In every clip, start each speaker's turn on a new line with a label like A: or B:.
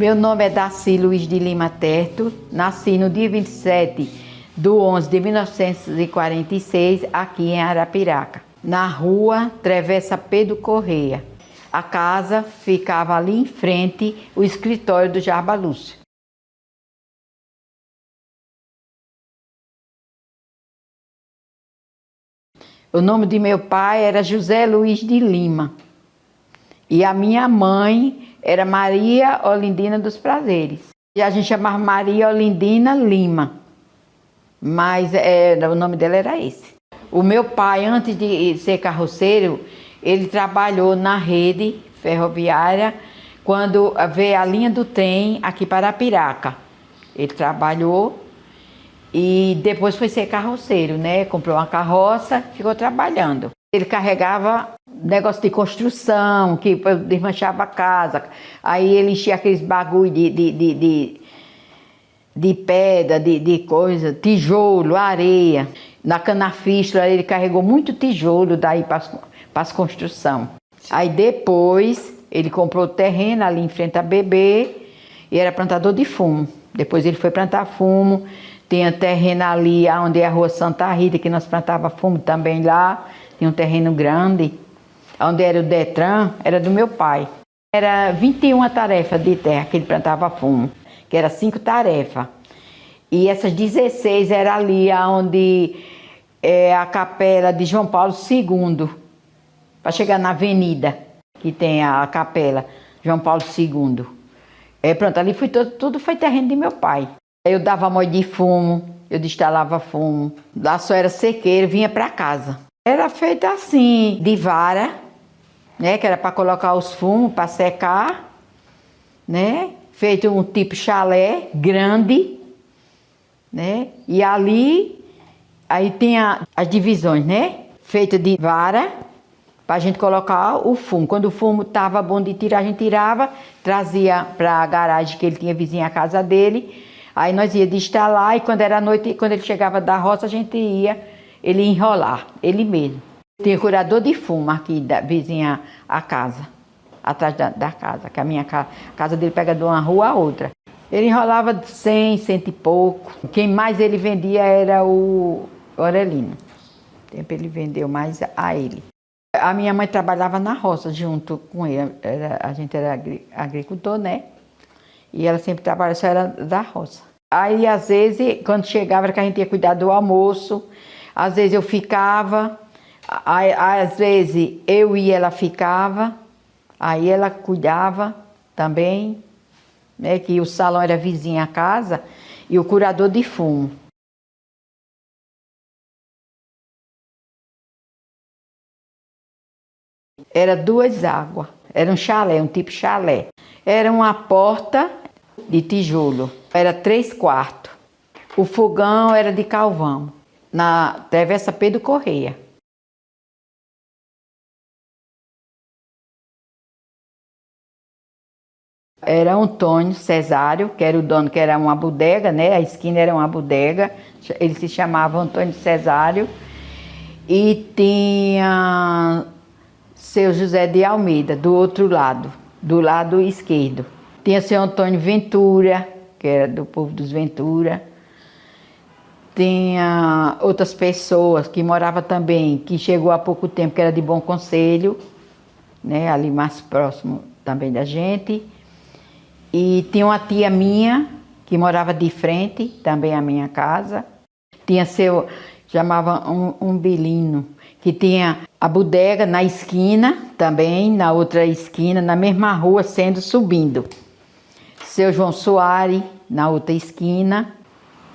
A: Meu nome é Daci Luiz de Lima Terto, nasci no dia 27/11/1946, aqui em Arapiraca, na rua Travessa Pedro Correia. A casa ficava ali em frente, o escritório do Jarba Lúcio. O nome de meu pai era José Luiz de Lima e a minha mãe era Maria Olindina dos Prazeres. E a gente chamava Maria Olindina Lima, mas o nome dela era esse. O meu pai, antes de ser carroceiro, ele trabalhou na rede ferroviária quando veio a linha do trem aqui para Arapiraca. Ele trabalhou e depois foi ser carroceiro, né? Comprou uma carroça, ficou trabalhando. Ele carregava negócio de construção, que desmanchava a casa. Aí ele enchia aqueles bagulho de pedra, de coisa, tijolo, areia. Na Canafístula ele carregou muito tijolo daí para as construções. Aí depois ele comprou terreno ali em frente a Bebê e era plantador de fumo. Depois ele foi plantar fumo. Tinha terreno ali onde é a rua Santa Rita, que nós plantávamos fumo também lá. Tinha um terreno grande. Onde era o Detran, era do meu pai. Era 21 tarefas de terra que ele plantava fumo, que era 5 tarefas. E essas 16 era ali onde é a capela de João Paulo II, para chegar na avenida, que tem a capela João Paulo II. Pronto, ali foi tudo foi terreno de meu pai. Eu dava molho de fumo, eu destalava fumo. Lá só era sequeiro, vinha para casa. Era feito assim, de vara, né? Que era para colocar os fumos, para secar, né? Feito um tipo chalé, grande, né? E ali, aí tinha as divisões, né? Feita de vara, para a gente colocar o fumo. Quando o fumo estava bom de tirar, a gente tirava, trazia para a garagem que ele tinha vizinha a casa dele. Aí nós ia destalar e quando era noite, quando ele chegava da roça, a gente ia ele enrolar, ele mesmo. Tinha curador de fumo aqui da vizinha a casa, atrás da casa, que a casa dele pega de uma rua a outra. Ele enrolava 100, 100 e pouco. Quem mais ele vendia era o Orelino. Tempo ele vendeu mais a ele. A minha mãe trabalhava na roça junto com ele. A gente era agricultor, né? E ela sempre trabalhava, só era da roça. Aí, às vezes, quando chegava, era que a gente ia cuidar do almoço. Às vezes eu ficava, às vezes eu e ela ficava. Aí ela cuidava também, né? Que o salão era vizinho à casa e o curador de fumo. Era 2 águas, era um chalé, um tipo chalé. Era uma porta de tijolo, era 3 quartos. O fogão era de carvão, na Travessa Pedro Correia. Era Antônio Cesário, que era o dono, que era uma bodega, né? A esquina era uma bodega, ele se chamava Antônio Cesário. E tinha seu José de Almeida, do outro lado, do lado esquerdo. Tinha seu Antônio Ventura, que era do povo dos Ventura. Tinha outras pessoas que moravam também, que chegou há pouco tempo, que era de Bom Conselho, né? Ali mais próximo também da gente. E tinha uma tia minha, que morava de frente, também à minha casa. Tinha chamava Umbelino, que tinha a bodega na esquina, também na outra esquina, na mesma rua, subindo. Seu João Soares, na outra esquina.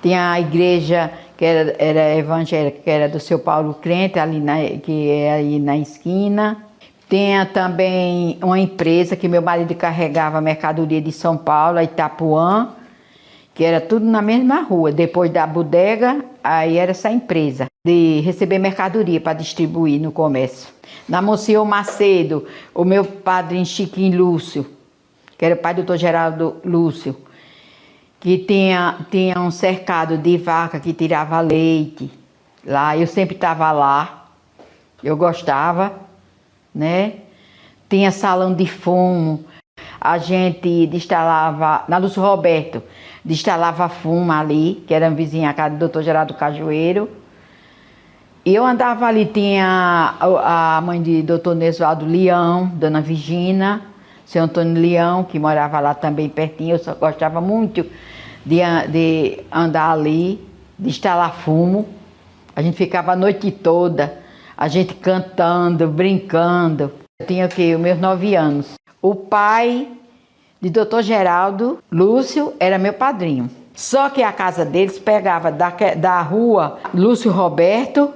A: Tinha a igreja que era evangélica, que era do seu Paulo Crente, ali que é aí na esquina. Tinha também uma empresa que meu marido carregava mercadoria de São Paulo, a Itapuã, que era tudo na mesma rua. Depois da bodega, aí era essa empresa de receber mercadoria para distribuir no comércio. Na Monsenhor Macedo, o meu padrinho Chiquinho Lúcio, que era o pai do Dr. Geraldo Lúcio, que tinha um cercado de vaca que tirava leite lá. Eu sempre estava lá, eu gostava, né? Tinha salão de fumo. a gente destalava, na Lúcio Roberto, destalava fumo ali, que era vizinha a casa do doutor Geraldo Cajueiro. E eu andava ali, tinha a mãe de doutor Nesvaldo Leão, dona Virgínia, seu Antônio Leão, que morava lá também pertinho. Eu só gostava muito de andar ali, de instalar fumo. A gente ficava a noite toda, a gente cantando, brincando. Eu tinha o quê? Os meus 9 anos. O pai de doutor Geraldo Lúcio era meu padrinho. Só que a casa deles pegava da rua Lúcio Roberto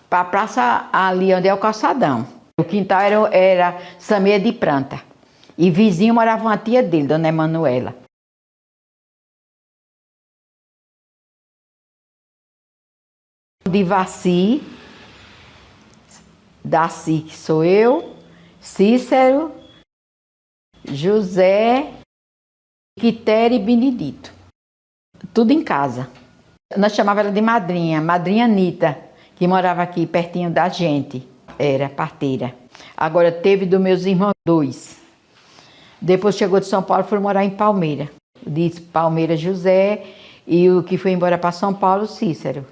A: para a praça ali onde é o calçadão. O quintal era Sameia de Pranta. E vizinho morava uma tia dele, dona Emanuela. De Vaci, Daci, que sou eu, Cícero, José, Quitéria e Benedito. Tudo em casa. Nós chamávamos ela de madrinha, madrinha Anitta, que morava aqui pertinho da gente. Era parteira. Agora teve dos meus irmãos 2. Depois chegou de São Paulo, foi morar em Palmeira. De Palmeira, José, e o que foi embora para São Paulo, Cícero.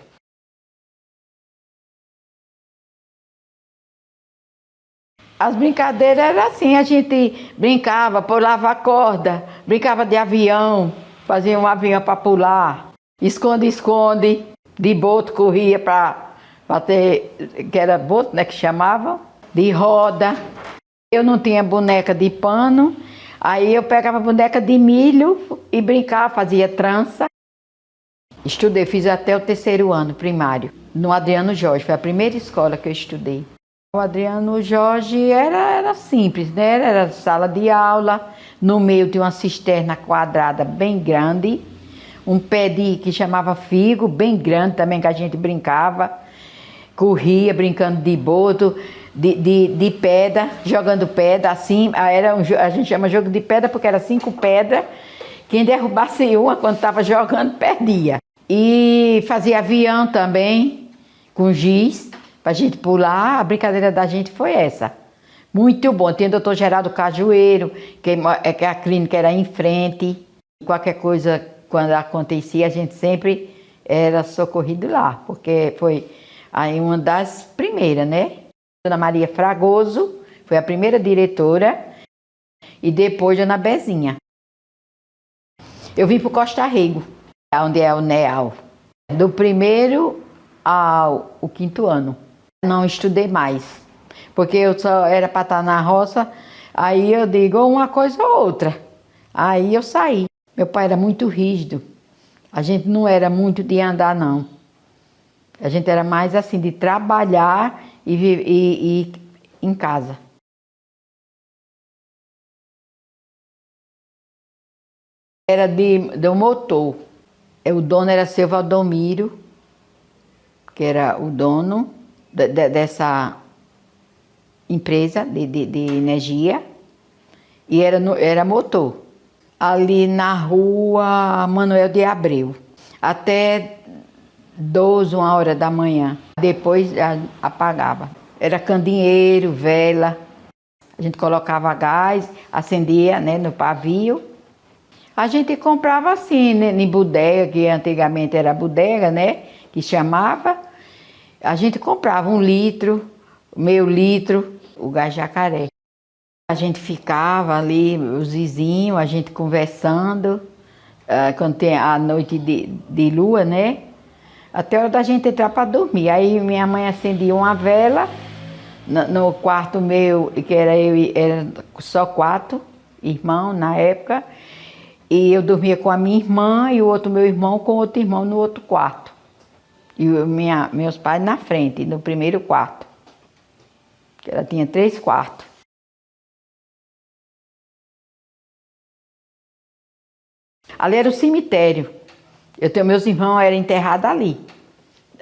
A: As brincadeiras eram assim, a gente brincava, pulava corda, brincava de avião, fazia um avião para pular, esconde-esconde, de boto corria para ter, que era boto, né, que chamavam, de roda. Eu não tinha boneca de pano, aí eu pegava boneca de milho e brincava, fazia trança. Estudei, fiz até o 3º ano primário, no Adriano Jorge, foi a primeira escola que eu estudei. O Adriano Jorge era simples, né? Era sala de aula, no meio tinha uma cisterna quadrada bem grande, um pé que chamava figo, bem grande também, que a gente brincava, corria brincando de boto, de pedra, jogando pedra, assim, a gente chama jogo de pedra porque era 5 pedras, quem derrubasse uma quando estava jogando perdia. E fazia avião também, com giz, para a gente pular. A brincadeira da gente foi essa. Muito bom. Tinha o doutor Geraldo Cajueiro, que a clínica era em frente. Qualquer coisa, quando acontecia, a gente sempre era socorrido lá, porque foi aí uma das primeiras, né? Dona Maria Fragoso foi a primeira diretora e depois Dona Bezinha. Eu vim para o Costa Rego, onde é o NEAL, do 1º ao 5º ano. Não estudei mais, porque eu só era para estar na roça, aí eu digo uma coisa ou outra. Aí eu saí. Meu pai era muito rígido, a gente não era muito de andar, não. A gente era mais assim, de trabalhar e ir em casa. Era de um motor. O dono era seu Valdomiro, que era o dono dessa empresa de energia, e era motor. Ali na rua Manuel de Abreu, até 12, 1h da manhã. Depois apagava. Era candeeiro, vela. A gente colocava gás, acendia, né, no pavio. A gente comprava assim, né, em bodega, que antigamente era bodega, né, que chamava. A gente comprava 1 litro, meio litro, o gás jacaré. A gente ficava ali, os vizinhos, a gente conversando, quando tem a noite de lua, né? Até a hora da gente entrar para dormir. Aí minha mãe acendia uma vela no quarto meu, que era só 4 irmãos na época. E eu dormia com a minha irmã e o outro meu irmão com outro irmão no outro quarto. E meus pais na frente, no 1º quarto. Ela tinha 3 quartos. Ali era o cemitério. Meus irmãos eram enterrados ali.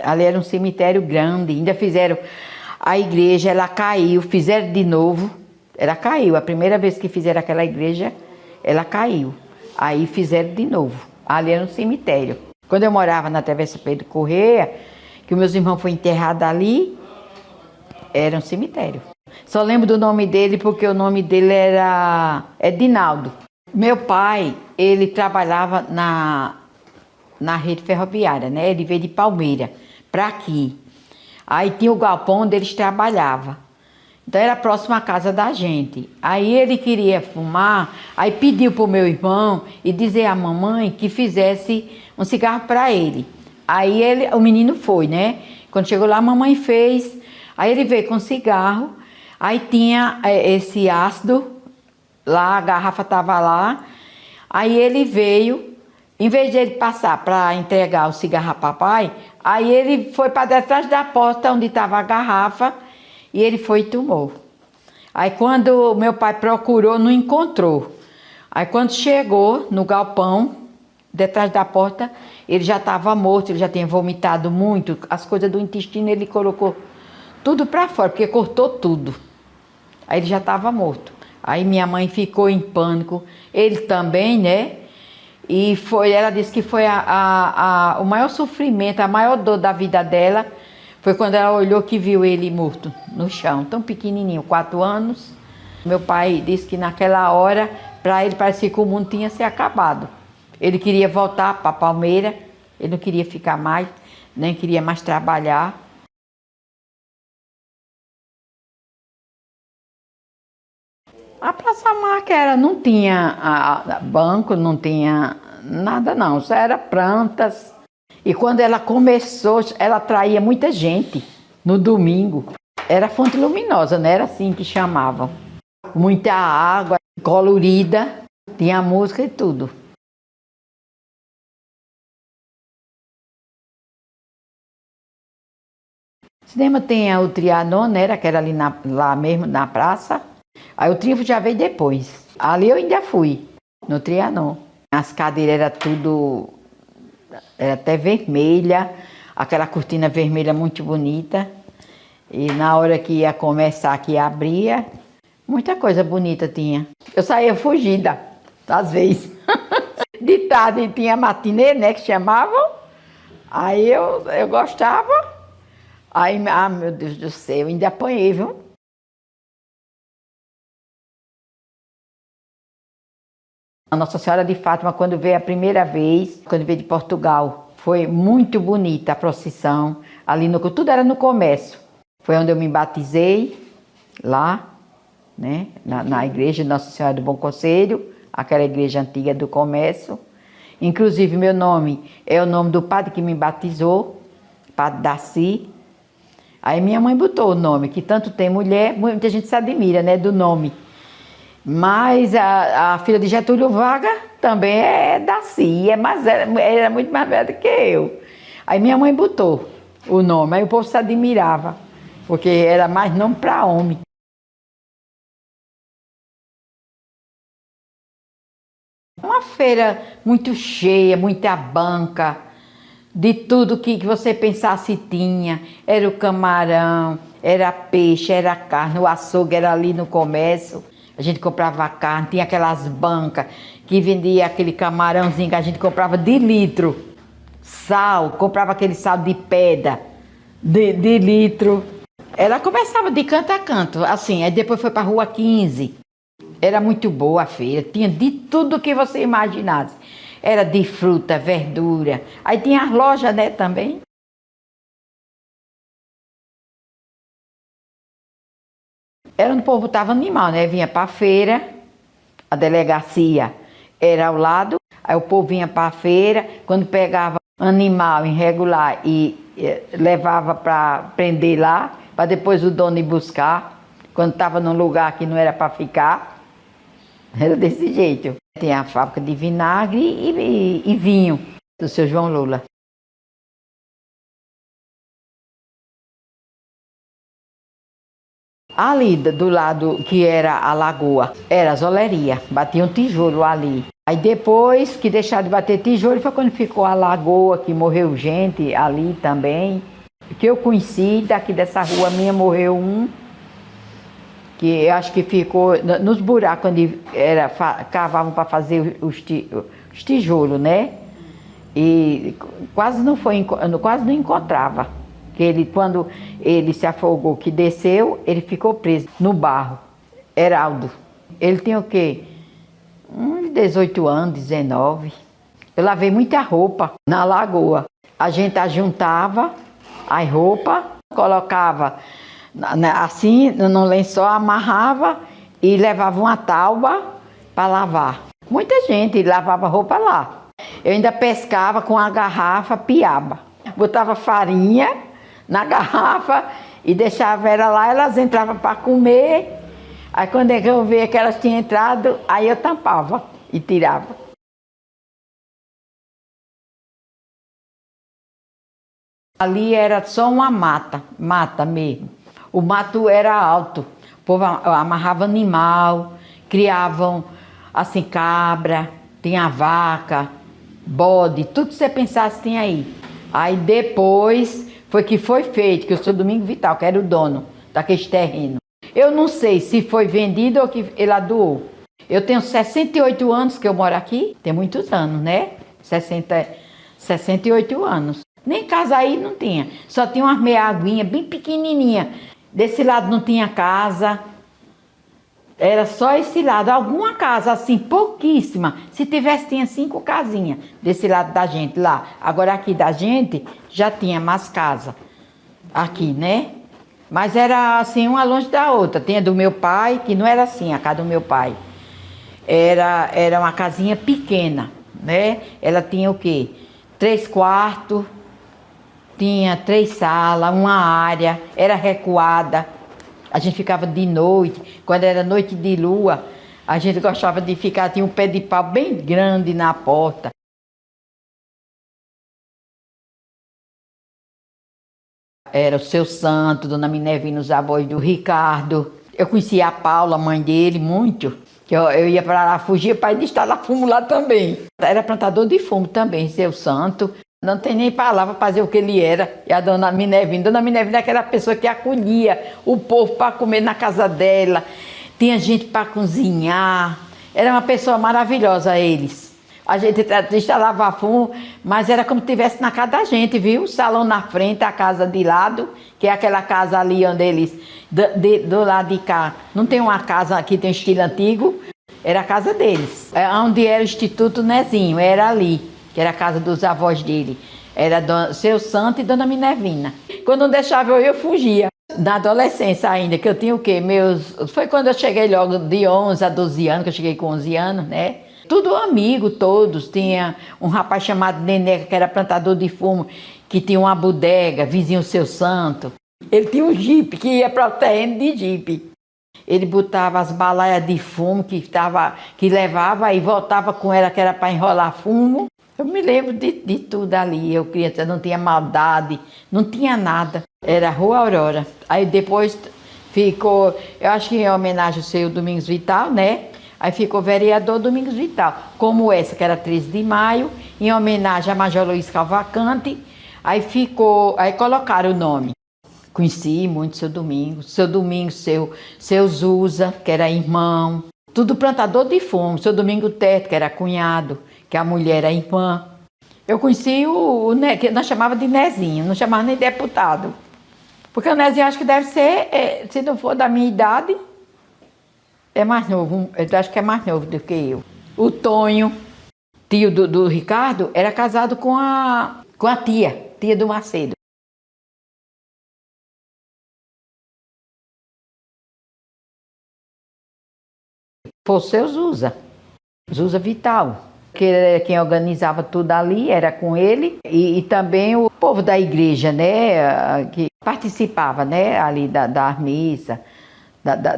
A: Ali era um cemitério grande. Ainda fizeram a igreja, ela caiu, fizeram de novo. Ela caiu. A primeira vez que fizeram aquela igreja, ela caiu. Aí fizeram de novo. Ali era um cemitério. Quando eu morava na Travessa Pedro Corrêa, que meus irmãos foram enterrados ali, era um cemitério. Só lembro do nome dele porque o nome dele era Edinaldo. Meu pai, ele trabalhava na rede ferroviária, né? Ele veio de Palmeira para aqui. Aí tinha o galpão onde eles trabalhavam. Então era próximo à casa da gente. Aí ele queria fumar, aí pediu pro meu irmão e dizer à mamãe que fizesse um cigarro para ele. Aí o menino foi, né? Quando chegou lá, a mamãe fez. Aí ele veio com cigarro, aí tinha esse ácido, lá a garrafa estava lá. Aí ele veio, em vez de ele passar para entregar o cigarro a papai, aí ele foi para detrás da porta onde estava a garrafa e ele foi e tomou. Aí quando meu pai procurou, não encontrou. Aí quando chegou no galpão, detrás da porta, ele já estava morto, ele já tinha vomitado muito, as coisas do intestino ele colocou tudo para fora, porque cortou tudo. Aí ele já estava morto. Aí minha mãe ficou em pânico, ele também, né? E ela disse que foi o maior sofrimento, a maior dor da vida dela, foi quando ela olhou que viu ele morto no chão, tão pequenininho, 4 anos. Meu pai disse que naquela hora, para ele parecia que o mundo tinha se acabado. Ele queria voltar para Palmeira, ele não queria ficar mais, nem queria mais trabalhar. A Praça Marca não tinha banco, não tinha nada não, só era plantas. E quando ela começou, ela atraía muita gente no domingo. Era fonte luminosa, não era assim que chamavam. Muita água colorida, tinha música e tudo. O cinema tem o Trianon, né, que era ali lá mesmo na praça. Aí o Trifo já veio depois. Ali eu ainda fui, no Trianon. As cadeiras eram tudo, era até vermelha, aquela cortina vermelha muito bonita. E na hora que ia começar, que abria, muita coisa bonita tinha. Eu saía fugida, às vezes. De tarde tinha matinê, né, que chamavam. Aí eu gostava. Aí, meu Deus do céu, ainda apanhei, viu? A Nossa Senhora de Fátima, quando veio a primeira vez, quando veio de Portugal, foi muito bonita a procissão. Ali tudo era no comércio. Foi onde eu me batizei, lá, né, na igreja de Nossa Senhora do Bom Conselho, aquela igreja antiga do comércio. Inclusive, meu nome é o nome do padre que me batizou, Padre Darcy. Aí minha mãe botou o nome, que tanto tem mulher, muita gente se admira, né, do nome. Mas a filha de Getúlio Vargas também é Darcy, era muito mais velha do que eu. Aí minha mãe botou o nome, aí o povo se admirava, porque era mais nome para homem. Uma feira muito cheia, muita banca, de tudo que você pensasse tinha. Era o camarão, era peixe, era carne, o açougue era ali no comércio. A gente comprava carne, tinha aquelas bancas que vendia aquele camarãozinho que a gente comprava de litro. Sal, comprava aquele sal de pedra, de litro. Ela começava de canto a canto, assim, aí depois foi para a Rua 15. Era muito boa a feira, tinha de tudo que você imaginasse. Era de fruta, verdura, aí tinha as lojas, né, também. Era onde o povo botava animal, né? Vinha para a feira, a delegacia era ao lado, aí o povo vinha para a feira, quando pegava animal irregular e levava para prender lá, para depois o dono ir buscar, quando estava num lugar que não era para ficar. Era desse jeito. Tem a fábrica de vinagre e vinho do seu João Lula. Ali do lado que era a lagoa, era a zoleria, batia um tijolo ali. Aí depois que deixaram de bater tijolo foi quando ficou a lagoa, que morreu gente ali também. Que eu conheci, daqui dessa rua minha morreu um, que eu acho que ficou nos buracos onde cavavam para fazer os tijolos, né? E quase não encontrava. Que ele, quando ele se afogou, que desceu, ele ficou preso no barro. Heraldo. Ele tinha o quê? Uns 18 anos, 19. Eu lavei muita roupa na lagoa. A gente ajuntava as roupas, colocava assim no lençol, amarrava e levava uma tauba para lavar. Muita gente lavava roupa lá. Eu ainda pescava com a garrafa piaba. Botava farinha na garrafa e deixava ela lá, elas entravam para comer. Aí quando eu via que elas tinham entrado, aí eu tampava e tirava. Ali era só uma mata mesmo. O mato era alto, o povo amarrava animal, criavam assim cabra, tinha vaca, bode, tudo que você pensasse tinha aí. Aí depois foi que foi feito, que o seu Domingos Vital, que era o dono daquele terreno. Eu não sei se foi vendido ou que ele doou. Eu tenho 68 anos que eu moro aqui, tem muitos anos, né? 68 anos. Nem casa aí não tinha, só tinha uma meia aguinha bem pequenininha. Desse lado não tinha casa, era só esse lado. Alguma casa assim, pouquíssima. Se tivesse, tinha 5 casinhas desse lado da gente lá. Agora aqui da gente já tinha mais casa aqui, né? Mas era assim, uma longe da outra. Tinha do meu pai, que não era assim, a casa do meu pai. Era uma casinha pequena, né? Ela tinha o quê? 3 quartos, tinha 3 salas, uma área, era recuada. A gente ficava de noite, quando era noite de lua, a gente gostava de ficar, tinha um pé de pau bem grande na porta. Era o Seu Santo, Dona Minervina, os avós do Ricardo. Eu conhecia a Paula, a mãe dele, muito. Que eu ia para lá, fugia para instalar fumo lá também. Era plantador de fumo também, Seu Santo. Não tem nem palavra para dizer o que ele era. E a Dona Minervina era aquela pessoa que acolhia o povo para comer na casa dela. Tinha gente para cozinhar. Era uma pessoa maravilhosa, eles. A gente instalava fumo, mas era como se estivesse na casa da gente, viu? O salão na frente, a casa de lado, que é aquela casa ali onde eles... Do lado de cá, não tem uma casa aqui, tem um estilo antigo. Era a casa deles. Onde era o Instituto Nezinho, era ali, que era a casa dos avós dele. Era Seu Santo e Dona Minervina. Quando não deixava eu fugia. Na adolescência ainda, que eu tinha o quê? Foi quando eu cheguei logo de 11 a 12 anos, que eu cheguei com 11 anos, né? Tudo amigo, todos. Tinha um rapaz chamado Neneca, que era plantador de fumo, que tinha uma bodega, vizinho Seu Santo. Ele tinha um jipe, que ia para o terreno de jipe. Ele botava as balaias de fumo que levava e voltava com ela, que era para enrolar fumo. Eu me lembro de tudo ali. Eu criança, não tinha maldade, não tinha nada. Era a Rua Aurora. Aí depois ficou, eu acho que em homenagem ao seu Domingos Vital, né? Aí ficou vereador Domingos Vital. Como essa, que era 13 de maio, em homenagem a Major Luiz Cavalcante. Aí colocaram o nome. Conheci muito seu Domingos, seu Zusa, que era irmão. Tudo plantador de fumo. Seu Domingo Teto, que era cunhado, que a mulher era irmã. Eu conheci que nós chamava de Nezinho, não chamava nem deputado. Porque o Nezinho acho que deve ser, se não for da minha idade, é mais novo. Eu acho que é mais novo do que eu. O Tonho, tio do Ricardo, era casado com a tia do Macedo. Foi o seu Zusa Vital, que era quem organizava tudo ali, era com ele, e também o povo da igreja, né, que participava, né, ali da missa,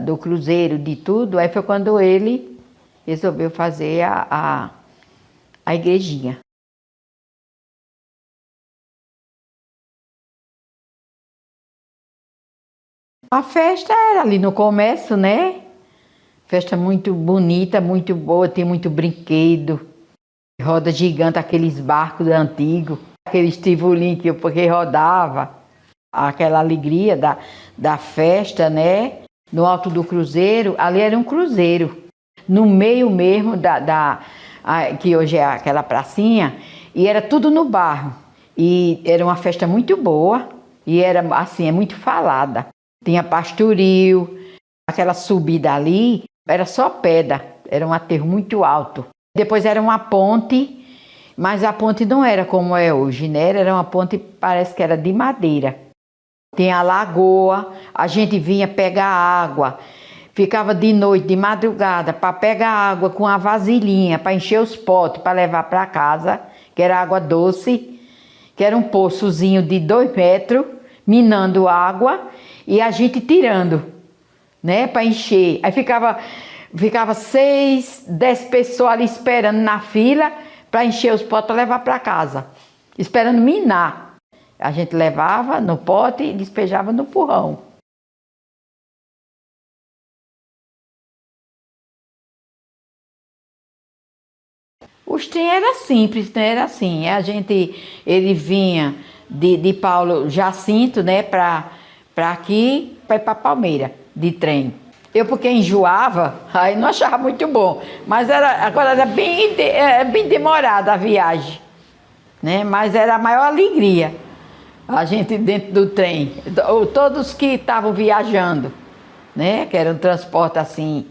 A: do cruzeiro, de tudo. Aí foi quando ele resolveu fazer a igrejinha. A festa era ali no comércio, né? Festa muito bonita, muito boa, tem muito brinquedo. Roda gigante, aqueles barcos antigos, aqueles tivolim que rodava. Aquela alegria da festa, né? No alto do cruzeiro, ali era um cruzeiro. No meio mesmo que hoje é aquela pracinha, e era tudo no barro. E era uma festa muito boa. E era assim, é muito falada. Tinha pastoril, aquela subida ali era só pedra, era um aterro muito alto. Depois era uma ponte, mas a ponte não era como é hoje, né? Era uma ponte, parece que era de madeira. Tinha a lagoa, a gente vinha pegar água, ficava de noite, de madrugada, para pegar água com a vasilhinha, para encher os potes, para levar para casa, que era água doce, que era um poçozinho de 2 metros, minando água, e a gente tirando, né, para encher. Aí ficava 6, 10 pessoas ali esperando na fila para encher os potes para levar para casa, esperando minar. A gente levava no pote e despejava no porrão. Os trem era simples, né? Era assim, ele vinha de Paulo Jacinto, né, para aqui, para ir para Palmeira, de trem. Eu, porque enjoava, aí não achava muito bom, mas agora era bem demorada a viagem, né? Mas era a maior alegria, a gente dentro do trem, todos que estavam viajando, né, que era um transporte assim,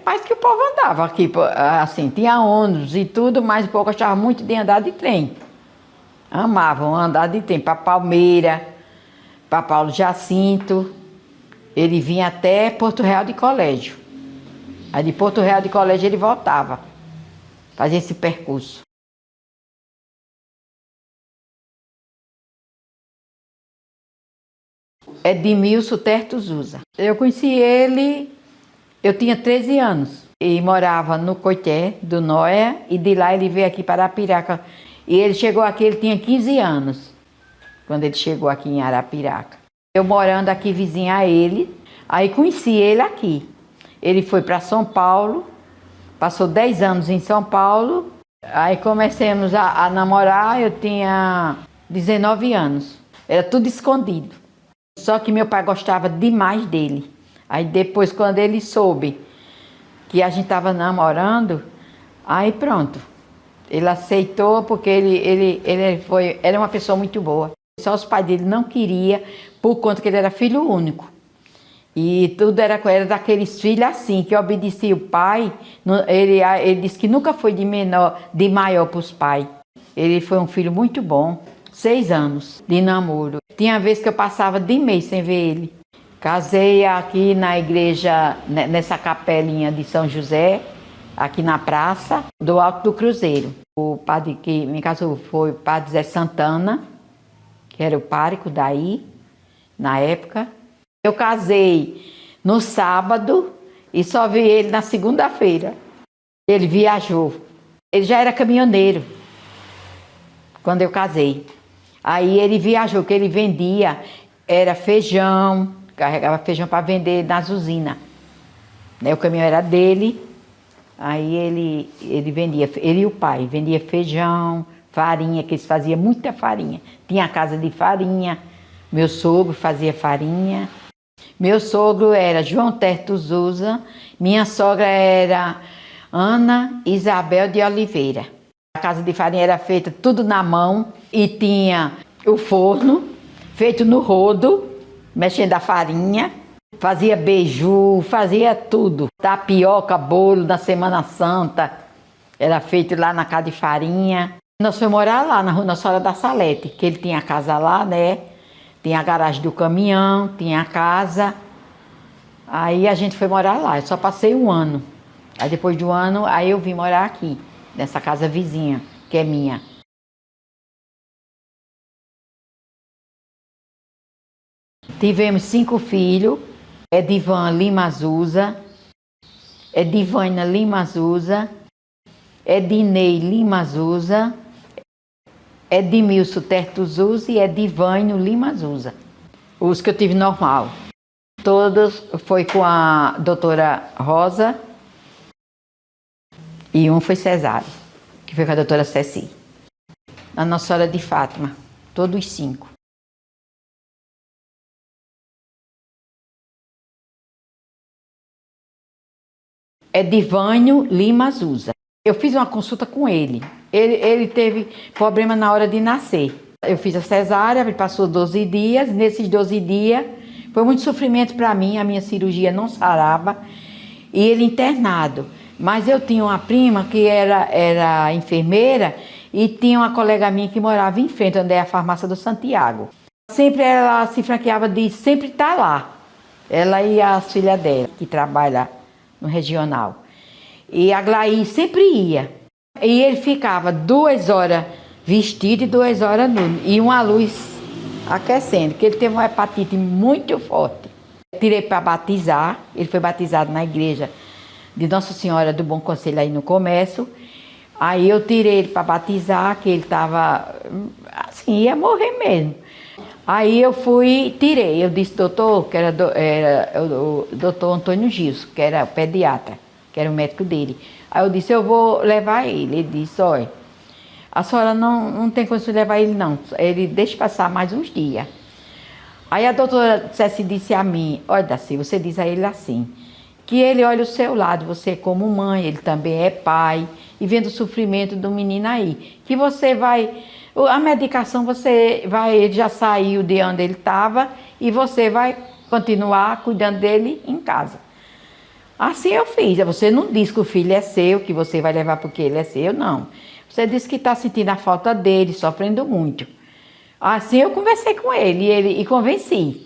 A: mais que o povo andava aqui, assim, tinha ônibus e tudo, mas o povo gostava muito de andar de trem. Amavam andar de trem para Palmeira, para Paulo Jacinto. Ele vinha até Porto Real de Colégio. Aí de Porto Real de Colégio ele voltava, fazia esse percurso. Edmilson Tertos Usa. Eu conheci ele, eu tinha 13 anos. E morava no Coité do Noia, e de lá ele veio aqui para Arapiraca. E ele chegou aqui, ele tinha 15 anos, quando ele chegou aqui em Arapiraca. Eu morando aqui vizinha a ele, aí conheci ele aqui. Ele foi para São Paulo, passou 10 anos em São Paulo, aí comecemos a namorar, eu tinha 19 anos. Era tudo escondido. Só que meu pai gostava demais dele. Aí depois, quando ele soube que a gente estava namorando, aí pronto. Ele aceitou porque era uma pessoa muito boa. Só os pais dele não queriam, por conta que ele era filho único. E tudo era daqueles filhos assim, que obedecia o pai. Ele disse que nunca foi de maior para os pais. Ele foi um filho muito bom. 6 anos de namoro. Tinha vez que eu passava de mês sem ver ele. Casei aqui na igreja, nessa capelinha de São José, aqui na praça do Alto do Cruzeiro. O padre que me casou foi o padre Zé Santana, que era o pároco daí, na época. Eu casei no sábado e só vi ele na segunda-feira. Ele viajou. Ele já era caminhoneiro quando eu casei. Aí ele viajou, que ele vendia, era feijão, carregava feijão para vender nas usinas. O caminhão era dele, aí ele vendia, ele e o pai, vendia feijão, farinha, que eles faziam muita farinha. Tinha a casa de farinha, meu sogro fazia farinha. Meu sogro era João Tertos Usa, minha sogra era Ana Isabel de Oliveira. A casa de farinha era feita tudo na mão e tinha o forno feito no rodo, mexendo a farinha, fazia beiju, fazia tudo. Tapioca, bolo na Semana Santa, era feito lá na casa de farinha. Nós fomos morar lá na Rua Nossa Senhora da Salete, que ele tinha a casa lá, né? Tinha a garagem do caminhão, tinha a casa. Aí a gente foi morar lá, eu só passei 1 ano. Aí depois de 1 ano, aí eu vim morar aqui, nessa casa vizinha, que é minha. Tivemos 5 filhos, Edivan Lima Azusa, Edivaina Lima Azusa, Edinei Lima Azusa, Edmilson Tertos Usa e Edivânio Lima Azusa. Os que eu tive normal. Todos foi com a doutora Rosa e um foi cesárea, que foi com a doutora Ceci. A Nossa Senhora de Fátima, todos 5. Edivânio Lima Azusa. Eu fiz uma consulta com ele. Ele teve problema na hora de nascer. Eu fiz a cesárea, passou 12 dias, nesses 12 dias foi muito sofrimento para mim, a minha cirurgia não sarava e ele internado. Mas eu tinha uma prima que era enfermeira e tinha uma colega minha que morava em frente, onde é a farmácia do Santiago. Sempre ela se franqueava de sempre estar lá. Ela e as filhas dela, que trabalham no regional. E a Glaí sempre ia. E ele ficava 2 horas vestido e 2 horas nu. E uma luz aquecendo, porque ele teve uma hepatite muito forte. Tirei para batizar, ele foi batizado na igreja de Nossa Senhora do Bom Conselho aí no Comércio. Aí eu tirei ele para batizar, que ele estava assim, ia morrer mesmo. Aí eu fui, tirei, eu disse, doutor, que era o doutor Antônio Gilson, que era o pediatra, que era o médico dele. Aí eu disse, eu vou levar ele. Ele disse, olha, a senhora não tem condição de levar ele não, ele deixa passar mais uns dias. Aí a doutora disse a mim, olha Daci, você diz a ele assim, que ele olha o seu lado, você como mãe, ele também é pai, e vendo o sofrimento do menino aí, que você vai... A medicação ele já saiu de onde ele estava e você vai continuar cuidando dele em casa. Assim eu fiz. Você não diz que o filho é seu, que você vai levar porque ele é seu, não. Você disse que está sentindo a falta dele, sofrendo muito. Assim eu conversei com ele e convenci.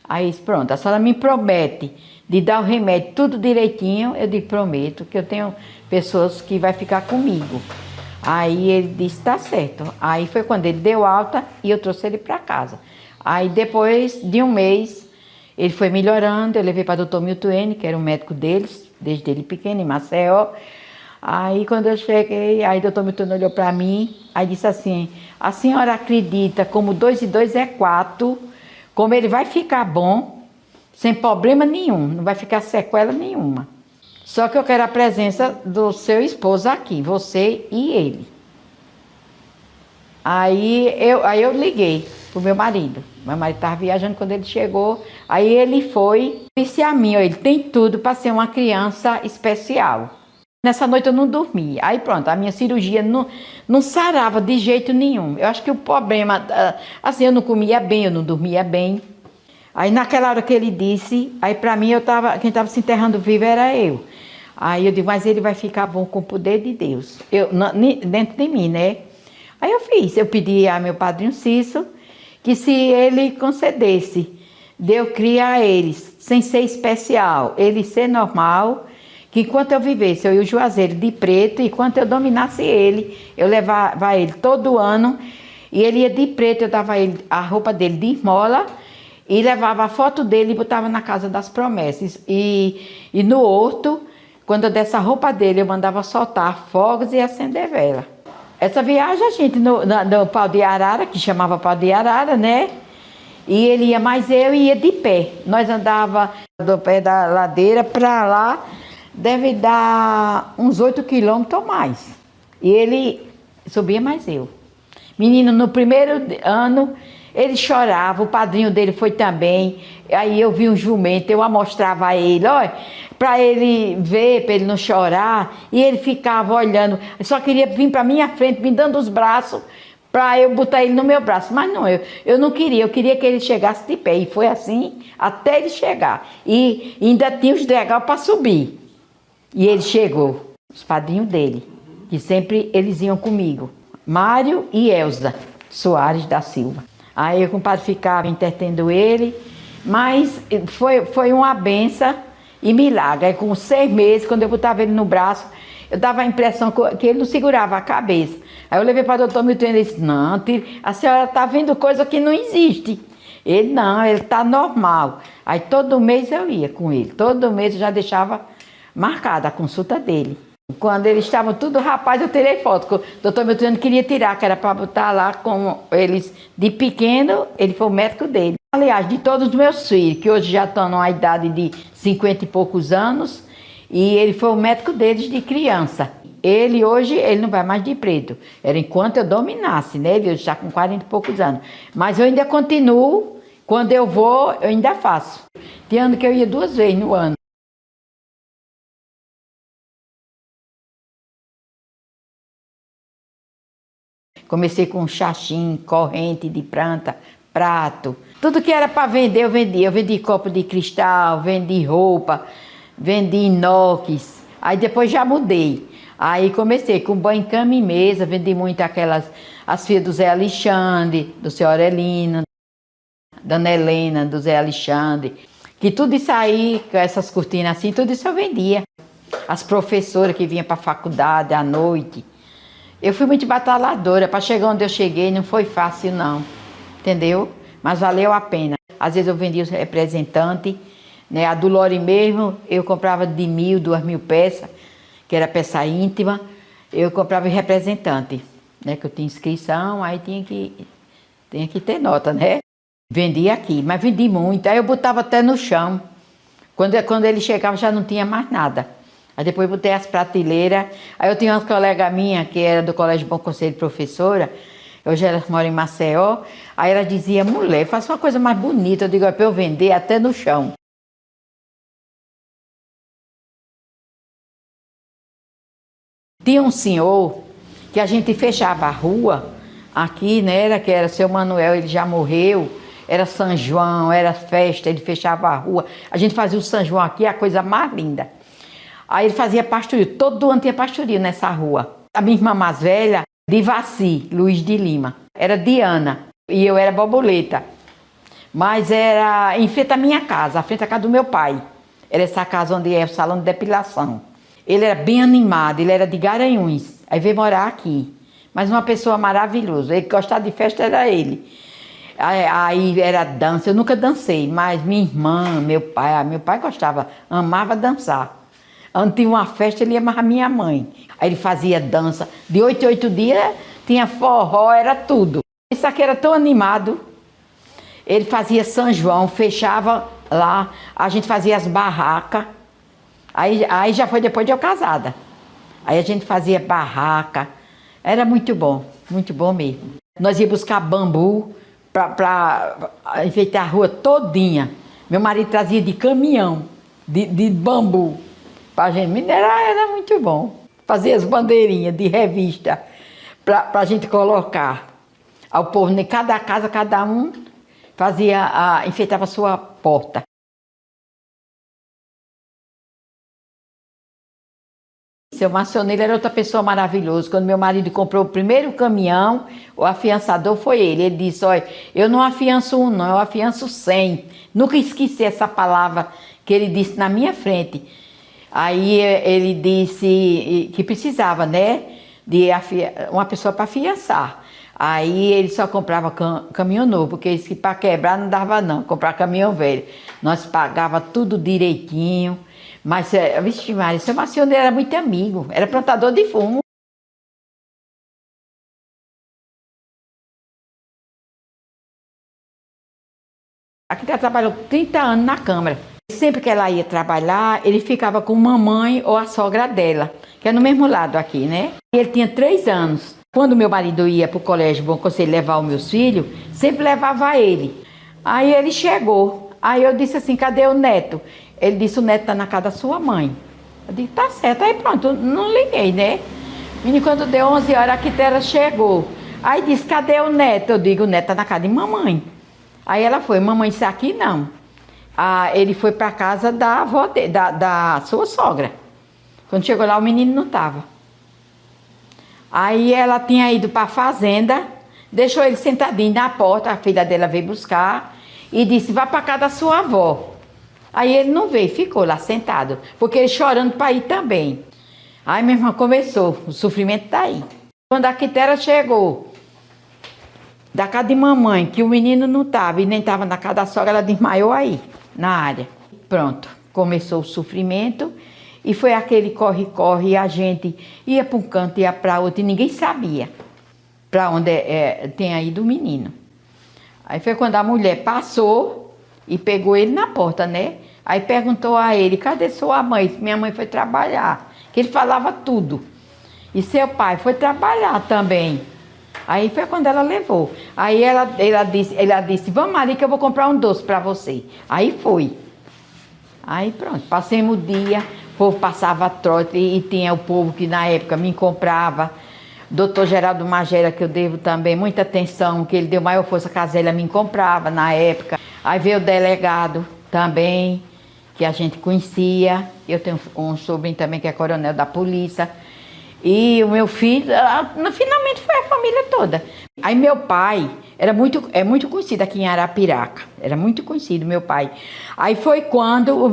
A: Aí pronto, a senhora me promete de dar o remédio tudo direitinho. Eu digo, prometo que eu tenho pessoas que vai ficar comigo. Aí ele disse, tá certo. Aí foi quando ele deu alta e eu trouxe ele para casa. Aí depois de um mês, ele foi melhorando, eu levei para o Dr. Milton N, que era o médico deles, desde ele pequeno, em Maceió. Aí quando eu cheguei, aí o Dr. Milton olhou para mim, aí disse assim, a senhora acredita como 2 e 2 é 4, como ele vai ficar bom, sem problema nenhum, não vai ficar sequela nenhuma. Só que eu quero a presença do seu esposo aqui, você e ele. Aí eu liguei pro meu marido. Meu marido estava viajando quando ele chegou. Aí ele foi, disse a mim, ó, ele tem tudo para ser uma criança especial. Nessa noite eu não dormia. Aí pronto, a minha cirurgia não sarava de jeito nenhum. Eu acho que o problema, assim, eu não comia bem, eu não dormia bem. Aí naquela hora que ele disse, aí para mim quem estava se enterrando vivo era eu. Aí eu digo, mas ele vai ficar bom com o poder de Deus, dentro de mim, né? Aí eu pedi a meu padrinho Cício, que se ele concedesse, de eu criar eles, sem ser especial, ele ser normal, que enquanto eu vivesse, eu e o Juazeiro de preto, e enquanto eu dominasse ele, eu levava ele todo ano, e ele ia de preto, eu dava ele a roupa dele de esmola, e levava a foto dele e botava na Casa das Promessas. E no horto, quando eu desse a roupa dele, eu mandava soltar fogos e acender vela. Essa viagem a gente no pau de arara, que chamava pau de arara, né? E ele ia mais eu ia de pé. Nós andava do pé da ladeira para lá, deve dar uns 8 quilômetros ou mais. E ele subia mais eu. Menino, no primeiro ano, ele chorava, o padrinho dele foi também. Aí eu vi um jumento, eu mostrava a ele, olha, para ele ver, para ele não chorar. E ele ficava olhando, só queria vir para minha frente, me dando os braços, para eu botar ele no meu braço. Mas não, eu não queria, eu queria que ele chegasse de pé. E foi assim até ele chegar. E ainda tinha os degraus para subir. E ele chegou, os padrinhos dele, que sempre eles iam comigo. Mário e Elza Soares da Silva. Aí o compadre ficava entretendo ele, mas foi uma benção e milagre. Aí com 6 meses, quando eu botava ele no braço, eu dava a impressão que ele não segurava a cabeça. Aí eu levei para o doutor Milton e ele disse, não, a senhora está vendo coisa que não existe. Ele, não, ele está normal. Aí todo mês eu ia com ele, todo mês eu já deixava marcada a consulta dele. Quando eles estavam tudo rapaz, eu tirei foto. O doutor Milton queria tirar, que era para botar lá com eles de pequeno, ele foi o médico dele. Aliás, de todos os meus filhos, que hoje já estão numa idade de 50 e poucos anos, e ele foi o médico deles de criança. Ele hoje, ele não vai mais de preto. Era enquanto eu dominasse, né? Ele já com 40 e poucos anos. Mas eu ainda continuo, quando eu vou, eu ainda faço. Tem ano que eu ia 2 vezes no ano. Comecei com chachim, corrente de planta, prato. Tudo que era para vender, eu vendia. Eu vendi copo de cristal, vendi roupa, vendi inox. Aí depois já mudei. Aí comecei com banho, cama e mesa, vendi muito as filhas do Zé Alexandre, do seu Aurelino, da Ana Helena, do Zé Alexandre. Que tudo isso aí, com essas cortinas assim, tudo isso eu vendia. As professoras que vinham para a faculdade à noite. Eu fui muito batalhadora, para chegar onde eu cheguei não foi fácil não, entendeu? Mas valeu a pena. Às vezes eu vendia os representantes, né? A do Lore mesmo, eu comprava de 1.000, 2.000 peças, que era peça íntima, eu comprava representante, né? Que eu tinha inscrição, aí tinha que ter nota, né? Vendia aqui, mas vendi muito, aí eu botava até no chão. Quando ele chegava já não tinha mais nada. Aí depois botei as prateleiras. Aí eu tinha uma colega minha, que era do Colégio Bom Conselho de Professora, hoje ela mora em Maceió, aí ela dizia, mulher, faça uma coisa mais bonita, eu digo, é para eu vender até no chão. Tinha um senhor que a gente fechava a rua, aqui, né, que era seu Manuel, ele já morreu, era São João, era festa, ele fechava a rua. A gente fazia o São João aqui, a coisa mais linda. Aí ele fazia pastorio, todo ano tinha pastorio nessa rua. A minha irmã mais velha, de Vaci, Luiz de Lima, era Diana, e eu era Borboleta. Mas era em frente à minha casa, à frente da casa do meu pai. Era essa casa onde é o salão de depilação. Ele era bem animado, ele era de Garanhuns, aí veio morar aqui. Mas uma pessoa maravilhosa, ele que gostava de festa era ele. Aí era dança, eu nunca dancei, mas minha irmã, meu pai gostava, amava dançar. Antes de uma festa, ele ia mais a minha mãe. Aí ele fazia dança. De 8 em 8 dias, tinha forró, era tudo. Isso aqui era tão animado. Ele fazia São João, fechava lá. A gente fazia as barracas. Aí já foi depois de eu casada. Aí a gente fazia barraca. Era muito bom mesmo. Nós íamos buscar bambu para enfeitar a rua todinha. Meu marido trazia de caminhão, de bambu. Para a gente minerar era muito bom. Fazia as bandeirinhas de revista para a gente colocar. Ao povo, em cada casa, cada um enfeitava a sua porta. Seu Marcioneiro era outra pessoa maravilhosa. Quando meu marido comprou o primeiro caminhão, o afiançador foi ele. Ele disse, olha, eu não afianço um não, eu afianço 100. Nunca esqueci essa palavra que ele disse na minha frente. Aí ele disse que precisava, né, de uma pessoa para afiançar. Aí ele só comprava caminhão novo, porque disse que para quebrar não dava não, comprar caminhão velho. Nós pagava tudo direitinho, mas, vixe Maria, seu Marcioneiro era muito amigo, era plantador de fumo. Aqui já trabalhou 30 anos na Câmara. Sempre que ela ia trabalhar, ele ficava com mamãe ou a sogra dela, que é no mesmo lado aqui, né? Ele tinha 3 anos. Quando meu marido ia para o Colégio Bom Conselho levar os meus filhos, sempre levava ele. Aí ele chegou. Aí eu disse assim, cadê o neto? Ele disse, o neto está na casa da sua mãe. Eu disse, tá certo. Aí pronto, não liguei, né? E quando deu 11 horas, a Quitera chegou. Aí disse, cadê o neto? Eu digo, o neto está na casa de mamãe. Aí ela foi, mamãe, isso aqui não. Ele foi para a casa da avó da sua sogra. Quando chegou lá, o menino não estava. Aí ela tinha ido para a fazenda, deixou ele sentadinho na porta, a filha dela veio buscar e disse, vá para a casa da sua avó. Aí ele não veio, ficou lá sentado, porque ele chorando para ir também. Aí minha irmã começou, o sofrimento está aí. Quando a Quitera chegou da casa de mamãe, que o menino não estava e nem estava na casa da sogra, ela desmaiou aí, na área. Pronto, começou o sofrimento e foi aquele corre-corre, e a gente ia para um canto, ia para outro, e ninguém sabia para onde tinha ido o menino. Aí foi quando a mulher passou e pegou ele na porta, né? Aí perguntou a ele, cadê sua mãe? Minha mãe foi trabalhar, que ele falava tudo. E seu pai foi trabalhar também. Aí foi quando ela levou. Aí ela disse, vamos ali que eu vou comprar um doce para você. Aí foi. Aí pronto, passemos o dia, o povo passava trote e tinha o povo que na época me comprava Doutor Geraldo Magela, que eu devo também muita atenção, que ele deu maior força caso ele me comprava na época. Aí veio o delegado também, que a gente conhecia. Eu tenho um sobrinho também que é coronel da polícia. E o meu filho, finalmente foi a família toda. Aí meu pai é muito conhecido aqui em Arapiraca. Era muito conhecido meu pai. Aí foi quando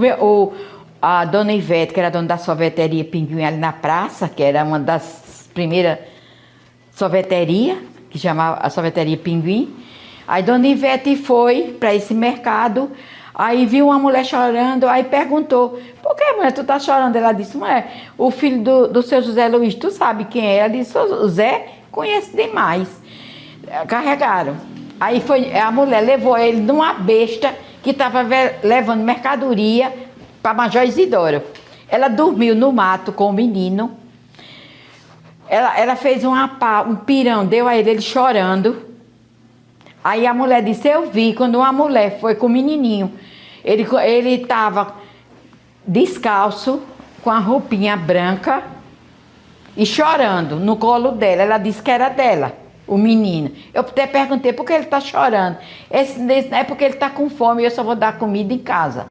A: a dona Ivete, que era dona da sorveteria Pinguim ali na praça, que era uma das primeiras sorveterias, que chamava a sorveteria Pinguim. Aí dona Ivete foi para esse mercado, aí viu uma mulher chorando, aí perguntou: por que, mulher, tu tá chorando? Ela disse: mulher, o filho do seu José Luiz, tu sabe quem é? Ela disse: o Zé, conheço demais. Carregaram. Aí a mulher levou ele numa besta que estava levando mercadoria para Major Isidoro. Ela dormiu no mato com o menino. Ela fez um pirão, deu a ele chorando. Aí a mulher disse: eu vi quando uma mulher foi com o menininho. Ele estava descalço, com a roupinha branca e chorando no colo dela. Ela disse que era dela, o menino. Eu até perguntei: por que ele está chorando? É porque ele está com fome e eu só vou dar comida em casa.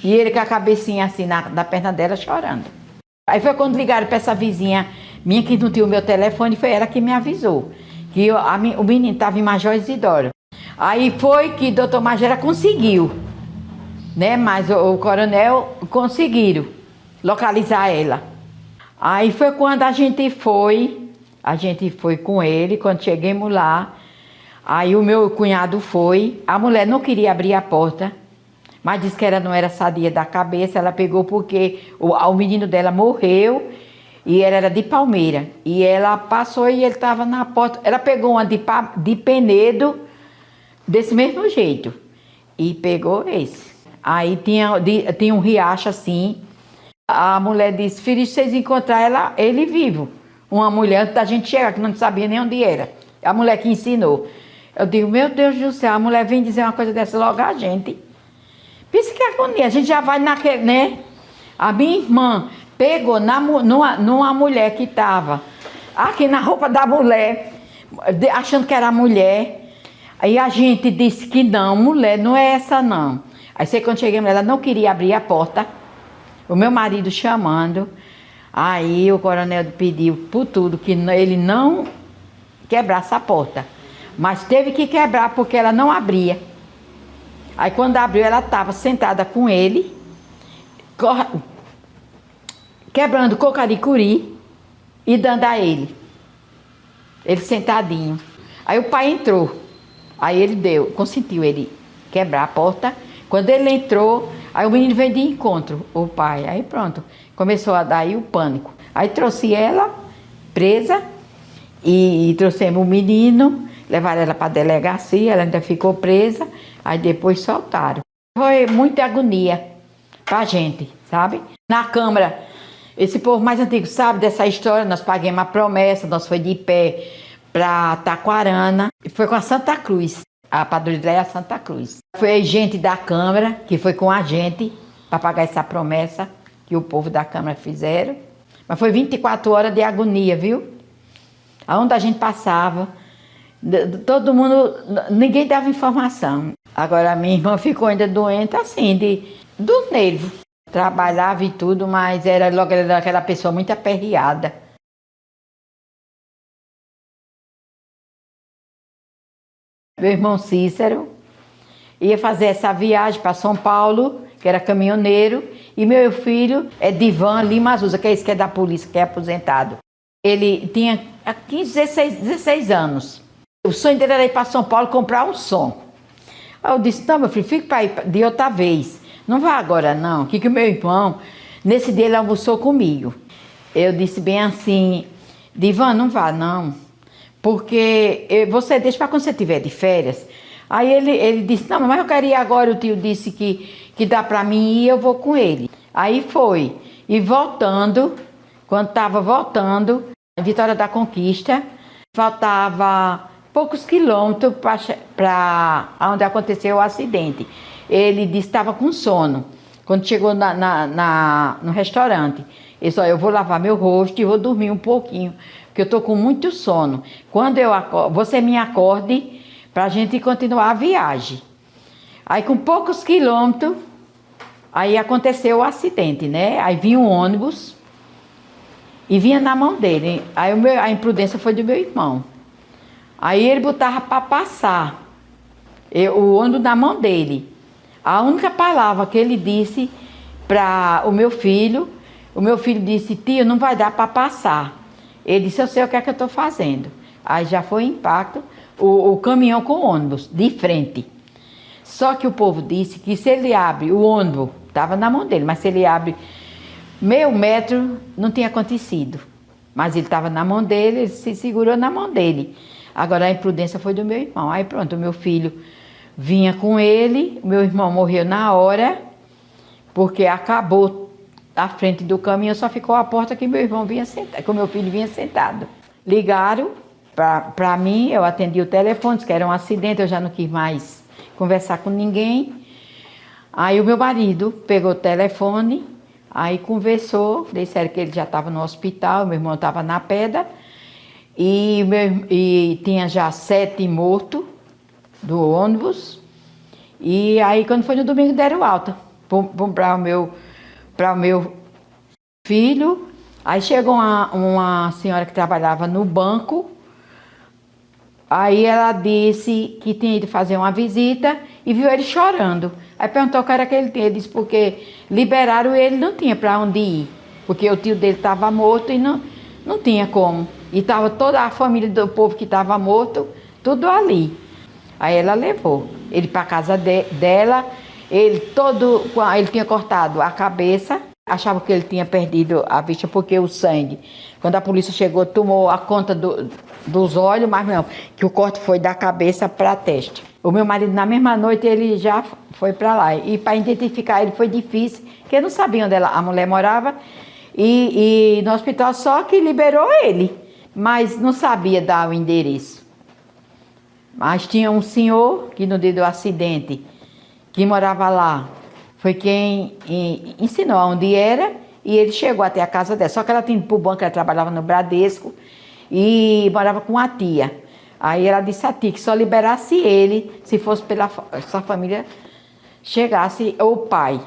A: E ele com a cabecinha assim na perna dela chorando. Aí foi quando ligaram para essa vizinha minha que não tinha o meu telefone, foi ela que me avisou que o menino estava em Major Isidoro. Aí foi que o doutor Magela conseguiu, né? Mas o coronel conseguiram localizar ela. Aí foi quando a gente foi com ele, quando chegamos lá. Aí o meu cunhado foi, a mulher não queria abrir a porta, mas disse que ela não era sadia da cabeça. Ela pegou porque o menino dela morreu e ela era de Palmeira. E ela passou e ele estava na porta. Ela pegou uma de Penedo, desse mesmo jeito, e pegou esse. Aí tinha um riacho assim. A mulher disse: filho, se vocês encontrarem ele vivo. Uma mulher, antes da gente chegar, que não sabia nem onde era. A mulher que ensinou. Eu digo: meu Deus do céu, a mulher vem dizer uma coisa dessa logo a gente. Pensa que agonia, a gente já vai naquele, né? A minha irmã pegou numa mulher que estava aqui na roupa da mulher, achando que era mulher. Aí a gente disse que não, mulher, não é essa não. Aí sei quando chegamos, ela não queria abrir a porta. O meu marido chamando. Aí o coronel pediu por tudo que ele não quebrasse a porta. Mas teve que quebrar porque ela não abria. Aí quando abriu, ela estava sentada com ele, quebrando cocaricuri e dando a ele. Ele sentadinho. Aí o pai entrou. Aí ele consentiu ele quebrar a porta. Quando ele entrou, aí o menino veio de encontro, o pai. Aí pronto, começou a dar aí o pânico. Aí trouxe ela presa e trouxemos o menino, levaram ela para a delegacia, ela ainda ficou presa. Aí depois soltaram. Foi muita agonia pra gente, sabe? Na Câmara, esse povo mais antigo sabe dessa história. Nós pagamos a promessa, nós foi de pé pra Taquarana. Foi com a Santa Cruz, a padroeira é a Santa Cruz. Foi gente da Câmara que foi com a gente para pagar essa promessa que o povo da Câmara fizeram. Mas foi 24 horas de agonia, viu? Aonde a gente passava, todo mundo, ninguém dava informação. Agora a minha irmã ficou ainda doente assim, do nervo. Trabalhava e tudo, mas logo era aquela pessoa muito aperreada. Meu irmão Cícero ia fazer essa viagem para São Paulo, que era caminhoneiro, e meu filho é Divan Lima Azusa, que é esse que é da polícia, que é aposentado. Ele tinha 16 anos. O sonho dele era ir para São Paulo comprar um som. Aí eu disse: não, meu filho, fica para ir de outra vez. Não vá agora não, que o meu irmão, nesse dia ele almoçou comigo. Eu disse bem assim: Divan, não vá não, porque você deixa para quando você estiver de férias. Aí ele disse: não, mas eu quero ir agora, o tio disse que dá para mim ir, eu vou com ele. Aí foi, e voltando, quando estava voltando, em Vitória da Conquista, faltava poucos quilômetros para onde aconteceu o acidente. Ele disse que estava com sono. Quando chegou no restaurante, ele disse: eu vou lavar meu rosto e vou dormir um pouquinho, porque eu estou com muito sono. Quando eu acordo, você me acorde para a gente continuar a viagem. Aí com poucos quilômetros, aí aconteceu o acidente, né? Aí vinha um ônibus e vinha na mão dele. Aí a imprudência foi do meu irmão. Aí ele botava para passar o ônibus na mão dele. A única palavra que ele disse para o meu filho disse: tio, não vai dar para passar. Ele disse: eu sei o que é que eu estou fazendo. Aí já foi impacto, o caminhão com o ônibus, de frente. Só que o povo disse que se ele abre o ônibus, estava na mão dele, mas se ele abre meio metro, não tinha acontecido. Mas ele estava na mão dele, ele se segurou na mão dele. Agora a imprudência foi do meu irmão. Aí pronto, o meu filho vinha com ele, meu irmão morreu na hora, porque acabou a frente do caminhão, só ficou a porta que meu irmão vinha sentado, que o meu filho vinha sentado. Ligaram para mim, eu atendi o telefone, disse que era um acidente, eu já não quis mais conversar com ninguém. Aí o meu marido pegou o telefone, aí conversou, disseram que ele já estava no hospital, meu irmão estava na pedra, e tinha já 7 mortos do ônibus. E aí quando foi no domingo deram alta para o meu filho. Aí chegou uma senhora que trabalhava no banco. Aí ela disse que tinha ido fazer uma visita e viu ele chorando. Aí perguntou o que era que ele tinha. Ele disse porque liberaram ele, não tinha para onde ir. Porque o tio dele estava morto e não tinha como. E estava toda a família do povo que estava morto, tudo ali. Aí ela levou ele para a casa dela. Ele tinha cortado a cabeça. Achava que ele tinha perdido a vista porque o sangue, quando a polícia chegou, tomou a conta dos olhos, mas não, que o corte foi da cabeça para a testa. O meu marido, na mesma noite, ele já foi para lá. E para identificar ele foi difícil, porque eu não sabia onde a mulher morava. E no hospital só que liberou ele, mas não sabia dar o endereço. Mas tinha um senhor que no dia do acidente, que morava lá, foi quem ensinou onde era, e ele chegou até a casa dela. Só que ela tinha ido para o banco, ela trabalhava no Bradesco e morava com a tia. Aí ela disse a tia que só liberasse ele se fosse pela sua família chegasse, ou o pai.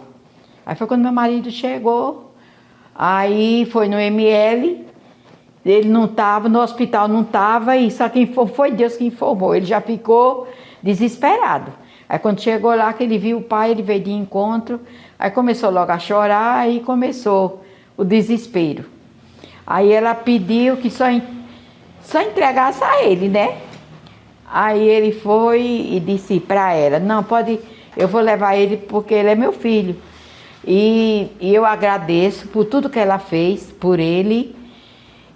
A: Aí foi quando meu marido chegou, aí foi no ML, ele não estava, no hospital não estava, e só quem foi Deus que informou. Ele já ficou desesperado. Aí quando chegou lá, que ele viu o pai, ele veio de encontro, aí começou logo a chorar, aí começou o desespero. Aí ela pediu que só entregasse a ele, né? Aí ele foi e disse para ela: não, pode, eu vou levar ele porque ele é meu filho. E eu agradeço por tudo que ela fez por ele.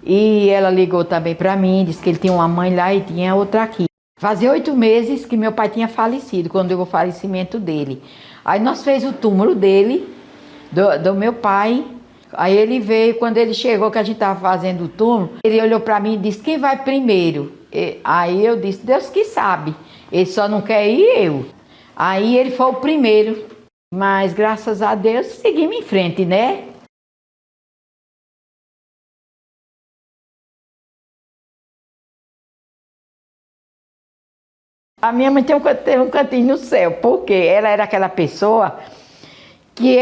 A: E ela ligou também para mim, disse que ele tinha uma mãe lá e tinha outra aqui. Fazia 8 meses que meu pai tinha falecido, quando deu o falecimento dele. Aí nós fez o túmulo dele, do meu pai. Aí ele veio, quando ele chegou, que a gente estava fazendo o túmulo, ele olhou para mim e disse: quem vai primeiro? Aí eu disse: Deus que sabe, ele só não quer ir eu. Aí ele foi o primeiro, mas graças a Deus seguimos em frente, né? A minha mãe teve um cantinho no céu, porque ela era aquela pessoa que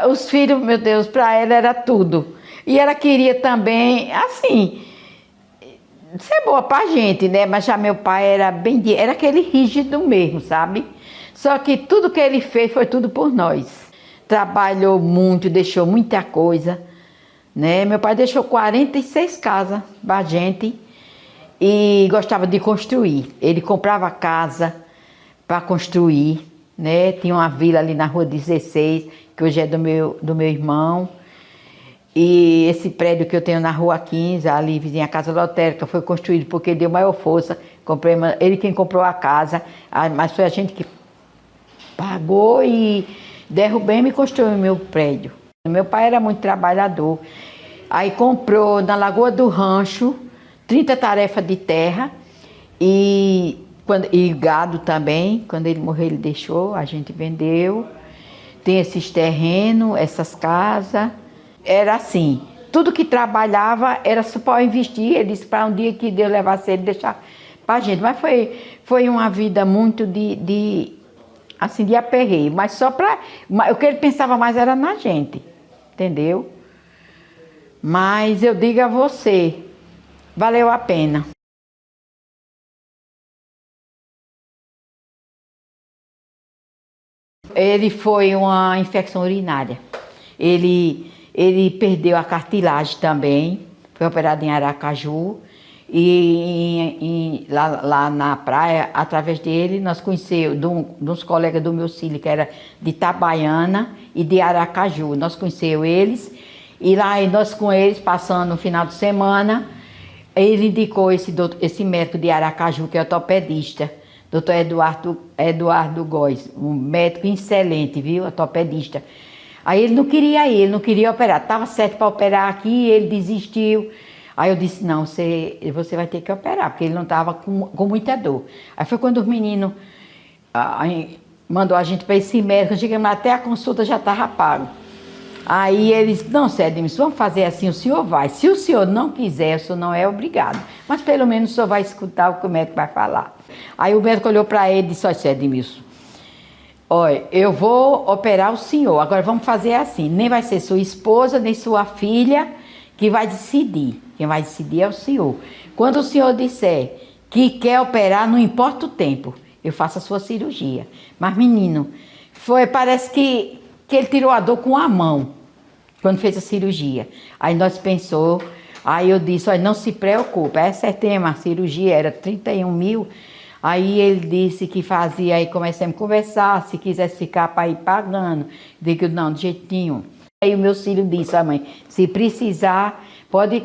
A: os filhos, meu Deus, para ela era tudo. E ela queria também, assim, ser boa pra gente, né? Mas já meu pai era aquele rígido mesmo, sabe? Só que tudo que ele fez foi tudo por nós. Trabalhou muito, deixou muita coisa, né? Meu pai deixou 46 casas pra gente. E gostava de construir. Ele comprava casa para construir, né? Tinha uma vila ali na rua 16, que hoje é do meu irmão. E esse prédio que eu tenho na rua 15, ali vizinha a Casa Lotérica, foi construído porque deu maior força. Ele quem comprou a casa, mas foi a gente que pagou e derrubamos e construiu o meu prédio. Meu pai era muito trabalhador. Aí comprou na Lagoa do Rancho 30 tarefas de terra e gado também. Quando ele morreu, ele deixou, a gente vendeu. Tem esses terrenos, essas casas. Era assim, tudo que trabalhava era só para investir. Ele disse para um dia que Deus levasse ele, deixar para a gente. Mas foi uma vida muito assim, de aperreio. Mas só para... O que ele pensava mais era na gente, entendeu? Mas eu digo a você, valeu a pena. Ele foi uma infecção urinária. Ele perdeu a cartilagem também, foi operado em Aracaju. E lá na praia, através dele, nós conhecemos de uns colegas do meu filho, que era de Itabaiana e de Aracaju. Nós conhecemos eles, e lá nós com eles, passando o final de semana, ele indicou esse médico de Aracaju, que é ortopedista, doutor Eduardo Góes, um médico excelente, viu, ortopedista. Aí ele não queria ir, ele não queria operar, estava certo para operar aqui, ele desistiu. Aí eu disse, não, você vai ter que operar, porque ele não estava com muita dor. Aí foi quando os meninos mandou a gente para esse médico, chegamos até a consulta já estava pago. Aí eles, não, Cédimes, vamos fazer assim, o senhor vai. Se o senhor não quiser, o senhor não é obrigado. Mas pelo menos o senhor vai escutar o que o médico vai falar. Aí o médico olhou para ele e disse, olha, Cédimes, olha, eu vou operar o senhor, agora vamos fazer assim, nem vai ser sua esposa, nem sua filha que vai decidir. Quem vai decidir é o senhor. Quando o senhor disser que quer operar, não importa o tempo, eu faço a sua cirurgia. Mas, menino, parece que ele tirou a dor com a mão, quando fez a cirurgia. Aí nós pensou, aí eu disse, olha, não se preocupe, aí acertemos, a cirurgia era 31 mil. Aí ele disse que fazia, aí começamos a conversar, se quisesse ficar para ir pagando. Digo, não, de jeito nenhum. Aí o meu filho disse, a mãe, se precisar, pode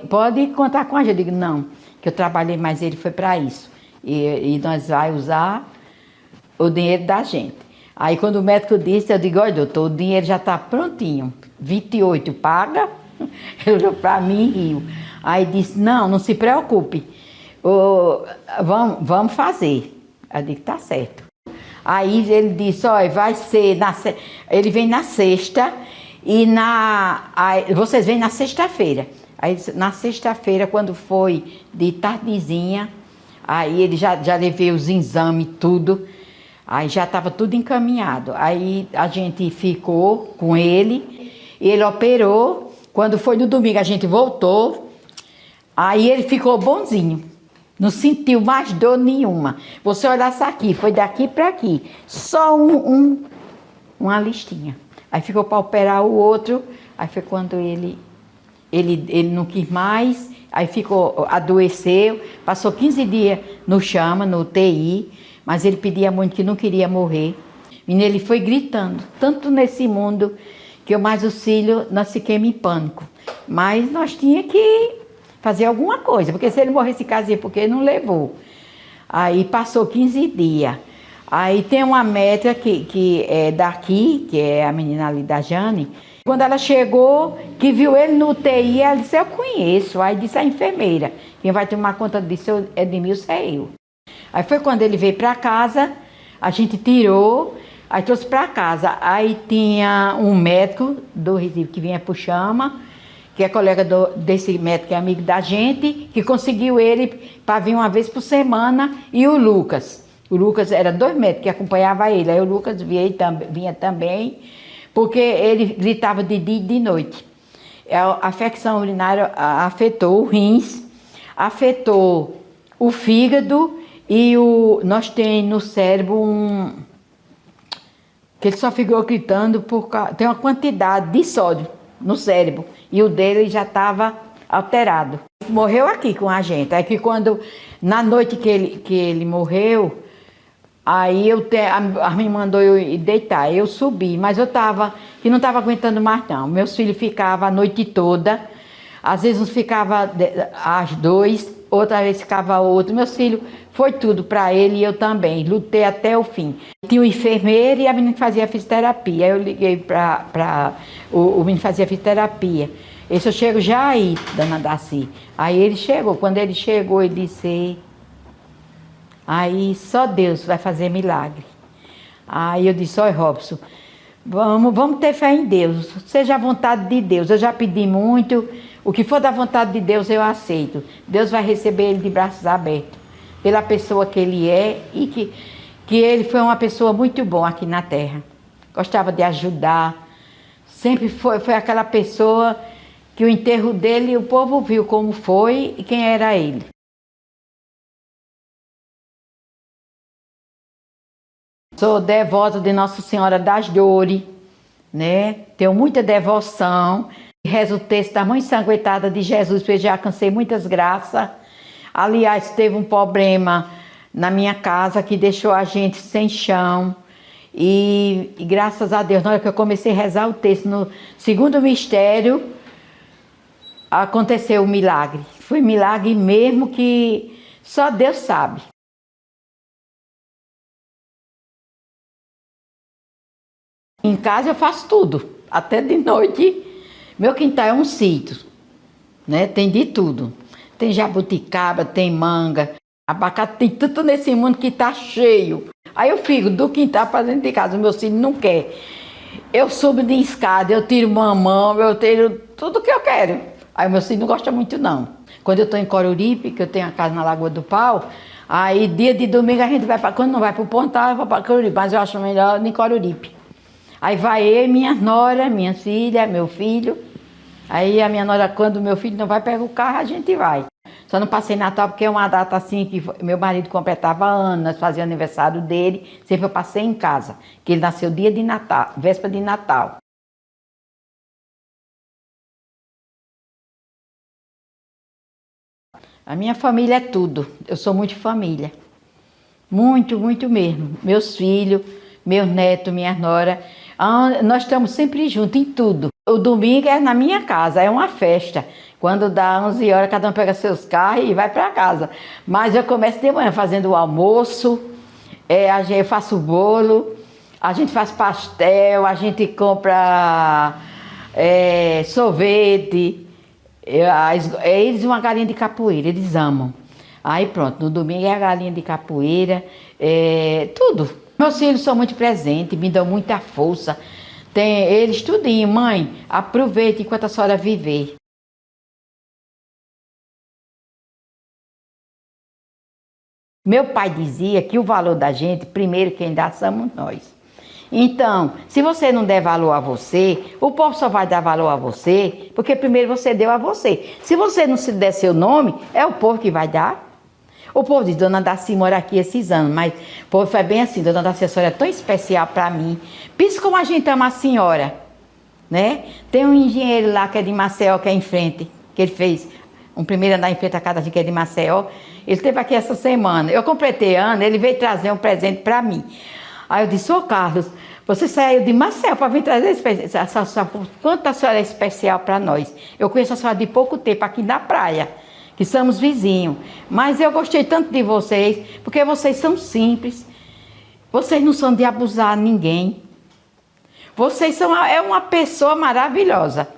A: contar com a gente. Eu digo, não, que eu trabalhei, mas ele foi para isso. E nós vamos usar o dinheiro da gente. Aí quando o médico disse, eu digo, olha, doutor, o dinheiro já está prontinho. 28 paga, ele olhou para mim e riu. Aí disse, não se preocupe, vamos fazer. Eu digo, tá certo. Aí ele disse, olha, vai ser, ele vem na sexta, aí, vocês vêm na sexta-feira. Aí na sexta-feira, quando foi de tardezinha, aí ele já levei os exames, tudo. Aí já estava tudo encaminhado. Aí a gente ficou com ele operou. Quando foi no domingo, a gente voltou. Aí ele ficou bonzinho. Não sentiu mais dor nenhuma. Você olhasse aqui, foi daqui para aqui. Só uma listinha. Aí ficou para operar o outro. Aí foi quando ele não quis mais. Aí adoeceu. Passou 15 dias no chama, no UTI. Mas ele pedia muito que não queria morrer. E ele foi gritando, tanto nesse mundo, que eu mais os filhos, nós fiquemos em pânico. Mas nós tínhamos que fazer alguma coisa, porque se ele morresse em casa, porque ele não levou. Aí passou 15 dias. Aí tem uma médica que é daqui, que é a menina ali da Jane. Quando ela chegou, que viu ele no UTI, ela disse, eu conheço. Aí disse a enfermeira, quem vai tomar conta disso, Edmilson, é eu. Aí foi quando ele veio para casa, a gente tirou, aí trouxe para casa. Aí tinha um médico do Recife que vinha pro Chama, que é colega desse médico, que é amigo da gente, que conseguiu ele para vir uma vez por semana, e o Lucas. O Lucas era 2 médicos que acompanhavam ele, aí o Lucas vinha também, porque ele gritava de dia e de noite. A infecção urinária afetou o rins, afetou o fígado, e nós temos no cérebro que ele só ficou gritando tem uma quantidade de sódio no cérebro. E o dele já estava alterado. Morreu aqui com a gente. Aí que na noite que ele morreu, aí a me mandou eu deitar. Eu subi, mas que não estava aguentando mais não. Meus filhos ficavam a noite toda. Às vezes uns ficava às 2, outra vez ficava outro. Meus filhos, foi tudo para ele e eu também. Lutei até o fim. Tinha um enfermeiro e a menina fazia fisioterapia. Aí eu liguei para o menino fazia fisioterapia. Esse eu chego já aí, dona Daci. Aí ele chegou. Quando ele chegou, ele disse, aí só Deus vai fazer milagre. Aí eu disse, olha, Robson, vamos ter fé em Deus. Seja a vontade de Deus. Eu já pedi muito. O que for da vontade de Deus, eu aceito. Deus vai receber ele de braços abertos. Pela pessoa que ele é e que ele foi uma pessoa muito boa aqui na terra. Gostava de ajudar. Sempre foi aquela pessoa que o enterro dele, o povo viu como foi e quem era ele. Sou devota de Nossa Senhora das Dores, né? Tenho muita devoção. Rezo o texto da Mãe Sanguentada de Jesus, porque já alcancei muitas graças. Aliás, teve um problema na minha casa que deixou a gente sem chão. E graças a Deus, na hora que eu comecei a rezar o texto, no segundo mistério, aconteceu o milagre. Foi milagre mesmo que só Deus sabe. Em casa eu faço tudo, até de noite. Meu quintal é um sítio, né? Tem de tudo. Tem jabuticaba, tem manga, abacate, tem tudo nesse mundo que tá cheio. Aí eu fico do quintal para dentro de casa, o meu filho não quer. Eu subo de escada, eu tiro mamão, eu tiro tudo que eu quero. Aí o meu filho não gosta muito não. Quando eu estou em Coruripe, que eu tenho a casa na Lagoa do Pau, aí dia de domingo a gente vai para, quando não vai para o Pontal, eu vou para Coruripe, mas eu acho melhor em Coruripe. Aí vai eu, minha nora, minha filha, meu filho. Aí a minha nora, quando o meu filho não vai, pega o carro, a gente vai. Só não passei Natal porque é uma data assim que meu marido completava anos, nós fazíamos aniversário dele, sempre eu passei em casa, que ele nasceu dia de Natal, véspera de Natal. A minha família é tudo, eu sou muito família, muito, muito mesmo. Meus filhos, meus netos, minha nora, nós estamos sempre juntos em tudo. O domingo é na minha casa, é uma festa. Quando dá 11 horas, cada um pega seus carros e vai para casa. Mas eu começo de manhã fazendo o almoço, eu faço o bolo, a gente faz pastel, a gente compra sorvete. Eles uma galinha de capoeira, eles amam. Aí pronto, no domingo é a galinha de capoeira, tudo. Meus filhos são muito presentes, me dão muita força. Tem eles tudinho, mãe, aproveite enquanto a senhora viver. Meu pai dizia que o valor da gente, primeiro quem dá somos nós. Então, se você não der valor a você, o povo só vai dar valor a você, porque primeiro você deu a você. Se você não se der seu nome, é o povo que vai dar. O povo diz, Dona Daci mora aqui esses anos, mas o povo foi bem assim, Dona Daci, a senhora é tão especial para mim. Pensa como a gente ama a senhora, né? Tem um engenheiro lá que é de Maceió, que é em frente, que ele fez um primeiro andar em frente à casa que é de Maceió. Ele esteve aqui essa semana. Eu completei ano, ele veio trazer um presente para mim. Aí eu disse, ô Carlos, você saiu de Maceió para vir trazer quanto a senhora é especial para nós. Eu conheço a senhora de pouco tempo aqui na praia, que somos vizinhos. Mas eu gostei tanto de vocês, porque vocês são simples. Vocês não são de abusar ninguém. Vocês são uma pessoa maravilhosa.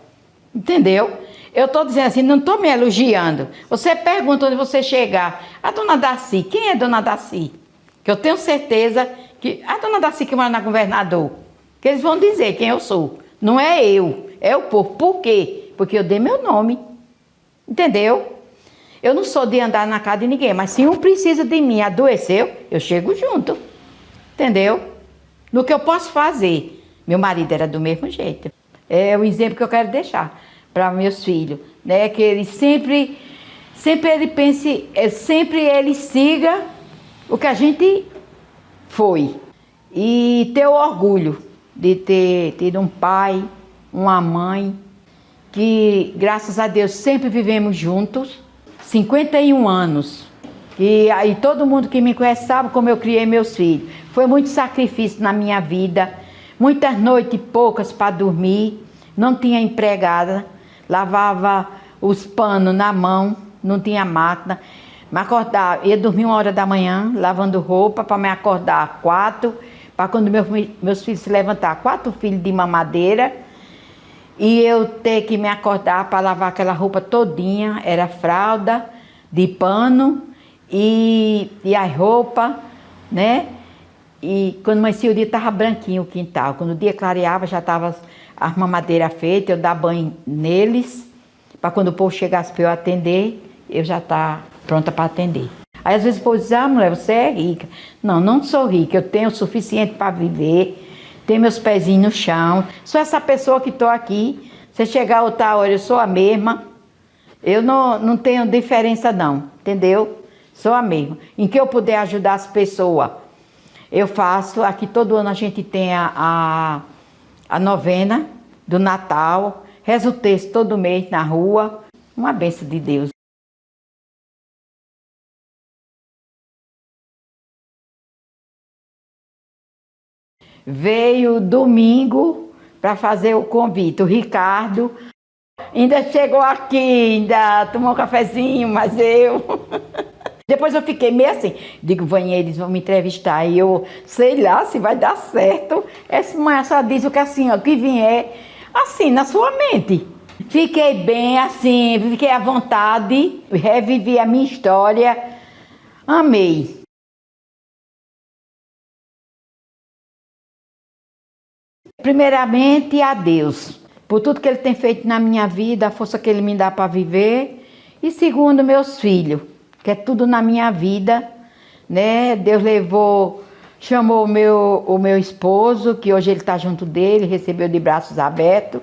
A: Entendeu? Eu estou dizendo assim, não estou me elogiando. Você pergunta onde você chegar. A Dona Daci, quem é Dona Daci? Que eu tenho certeza que a Dona Daci que mora na Governador, que eles vão dizer quem eu sou. Não é eu, é o povo. Por quê? Porque eu dei meu nome. Entendeu? Eu não sou de andar na casa de ninguém, mas se um precisa de mim, adoeceu, eu chego junto. Entendeu? No que eu posso fazer. Meu marido era do mesmo jeito. É o exemplo que eu quero deixar para meus filhos, né? Que ele sempre ele pense, sempre ele siga o que a gente foi. E ter o orgulho de ter tido um pai, uma mãe, que graças a Deus sempre vivemos juntos, 51 anos. E aí todo mundo que me conhece sabe como eu criei meus filhos. Foi muito sacrifício na minha vida, muitas noites poucas para dormir, não tinha empregada, lavava os panos na mão, não tinha máquina. Me acordava, ia dormir 1 hora da manhã, lavando roupa, para me acordar às 4, para quando meus filhos se levantar, 4 filhos de mamadeira, e eu ter que me acordar para lavar aquela roupa todinha, era fralda de pano e as roupas, né? E quando amanhecia o dia estava branquinho o quintal, quando o dia clareava já estava as mamadeiras feitas, eu dar banho neles, para quando o povo chegasse para eu atender, eu já estar pronta para atender. Aí às vezes o povo diz, ah, mulher, você é rica. Não, não sou rica, eu tenho o suficiente para viver, tenho meus pezinhos no chão, sou essa pessoa que estou aqui. Se chegar outra hora, eu sou a mesma. Eu não tenho diferença não, entendeu? Sou a mesma. Em que eu puder ajudar as pessoas, eu faço. Aqui todo ano a gente tem a novena do Natal, reza o texto todo mês na rua. Uma bênção de Deus. Veio domingo para fazer o convite, o Ricardo. Ainda chegou aqui, ainda tomou um cafezinho, mas eu... Depois eu fiquei meio assim, digo, vem, eles vão me entrevistar, e eu sei lá se vai dar certo. Essa mãe só diz o que assim, ó, que vier, assim, na sua mente. Fiquei bem, assim, fiquei à vontade, revivi a minha história, amei. Primeiramente, a Deus, por tudo que Ele tem feito na minha vida, a força que Ele me dá para viver. E segundo, meus filhos, que é tudo na minha vida, né? Deus chamou o meu esposo, que hoje ele está junto dele, recebeu de braços abertos.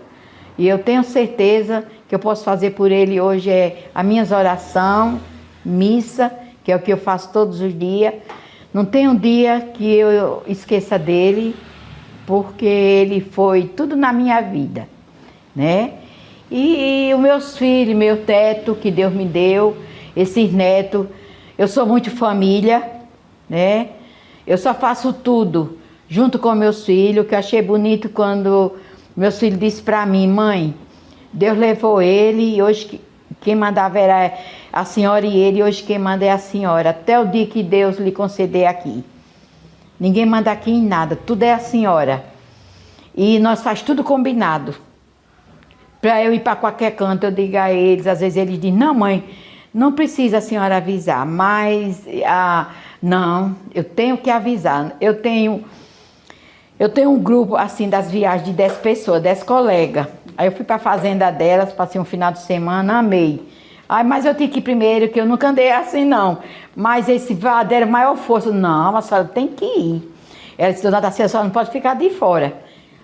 A: E eu tenho certeza que eu posso fazer por ele hoje a minhas orações, missa, que é o que eu faço todos os dias. Não tem um dia que eu esqueça dele, porque ele foi tudo na minha vida, né? E os meus filhos, meu teto que Deus me deu, esses netos, eu sou muito família, né? Eu só faço tudo junto com meus filhos, que eu achei bonito quando meus filhos disseram para mim, mãe, Deus levou ele e hoje quem mandava era a senhora e ele, e hoje quem manda é a senhora, até o dia que Deus lhe conceder aqui. Ninguém manda aqui em nada, tudo é a senhora. E nós faz tudo combinado. Para eu ir para qualquer canto, eu digo a eles, às vezes eles dizem, não mãe, não precisa a senhora avisar, mas não, eu tenho que avisar. Eu tenho um grupo assim das viagens de 10 pessoas, 10 colegas. Aí eu fui para a fazenda delas, passei um final de semana, amei. Mas eu tinha que ir primeiro, que eu nunca andei assim não. Mas esse deram maior força. Não, a senhora tem que ir. Ela disse, dona Tarsila, a senhora não pode ficar de fora.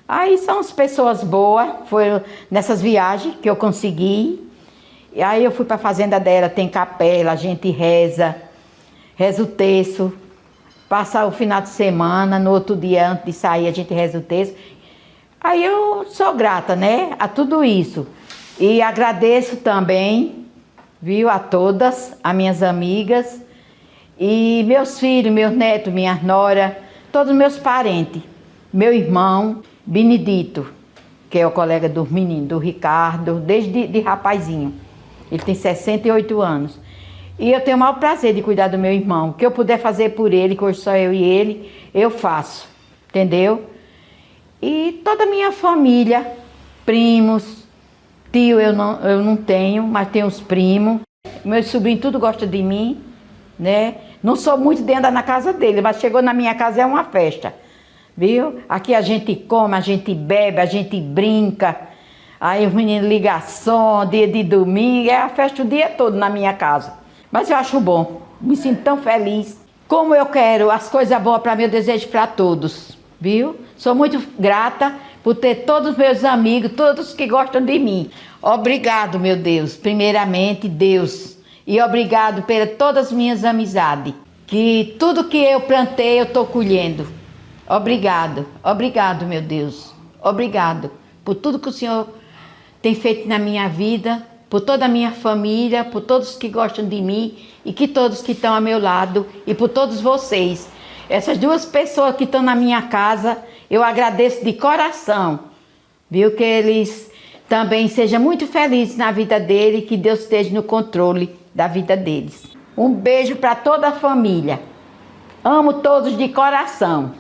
A: Aí são as pessoas boas, foram nessas viagens que eu consegui. E aí eu fui para a fazenda dela, tem capela, a gente reza o terço, passa o final de semana, no outro dia antes de sair a gente reza o terço. Aí eu sou grata, né, a tudo isso. E agradeço também, viu, a todas, as minhas amigas, e meus filhos, meus netos, minha nora, todos os meus parentes, meu irmão, Benedito, que é o colega dos meninos, do Ricardo, desde de rapazinho. Ele tem 68 anos. E eu tenho o maior prazer de cuidar do meu irmão. O que eu puder fazer por ele, que hoje só eu e ele, eu faço. Entendeu? E toda a minha família, primos, tio eu não tenho, mas tenho os primos. Meus sobrinhos tudo gostam de mim, né? Não sou muito de andar na casa dele, mas chegou na minha casa é uma festa. Viu? Aqui a gente come, a gente bebe, a gente brinca. Aí os meninos ligam som, dia de domingo, é a festa o dia todo na minha casa. Mas eu acho bom, me sinto tão feliz. Como eu quero as coisas boas para mim, eu desejo para todos, viu? Sou muito grata por ter todos os meus amigos, todos que gostam de mim. Obrigado, meu Deus, primeiramente Deus. E obrigado por todas as minhas amizades. Que tudo que eu plantei, eu estou colhendo. Obrigado, obrigado, meu Deus. Obrigado por tudo que o Senhor tem feito na minha vida, por toda a minha família, por todos que gostam de mim e que todos que estão ao meu lado e por todos vocês. Essas duas pessoas que estão na minha casa, eu agradeço de coração, viu? Que eles também sejam muito felizes na vida deles, que Deus esteja no controle da vida deles. Um beijo para toda a família. Amo todos de coração.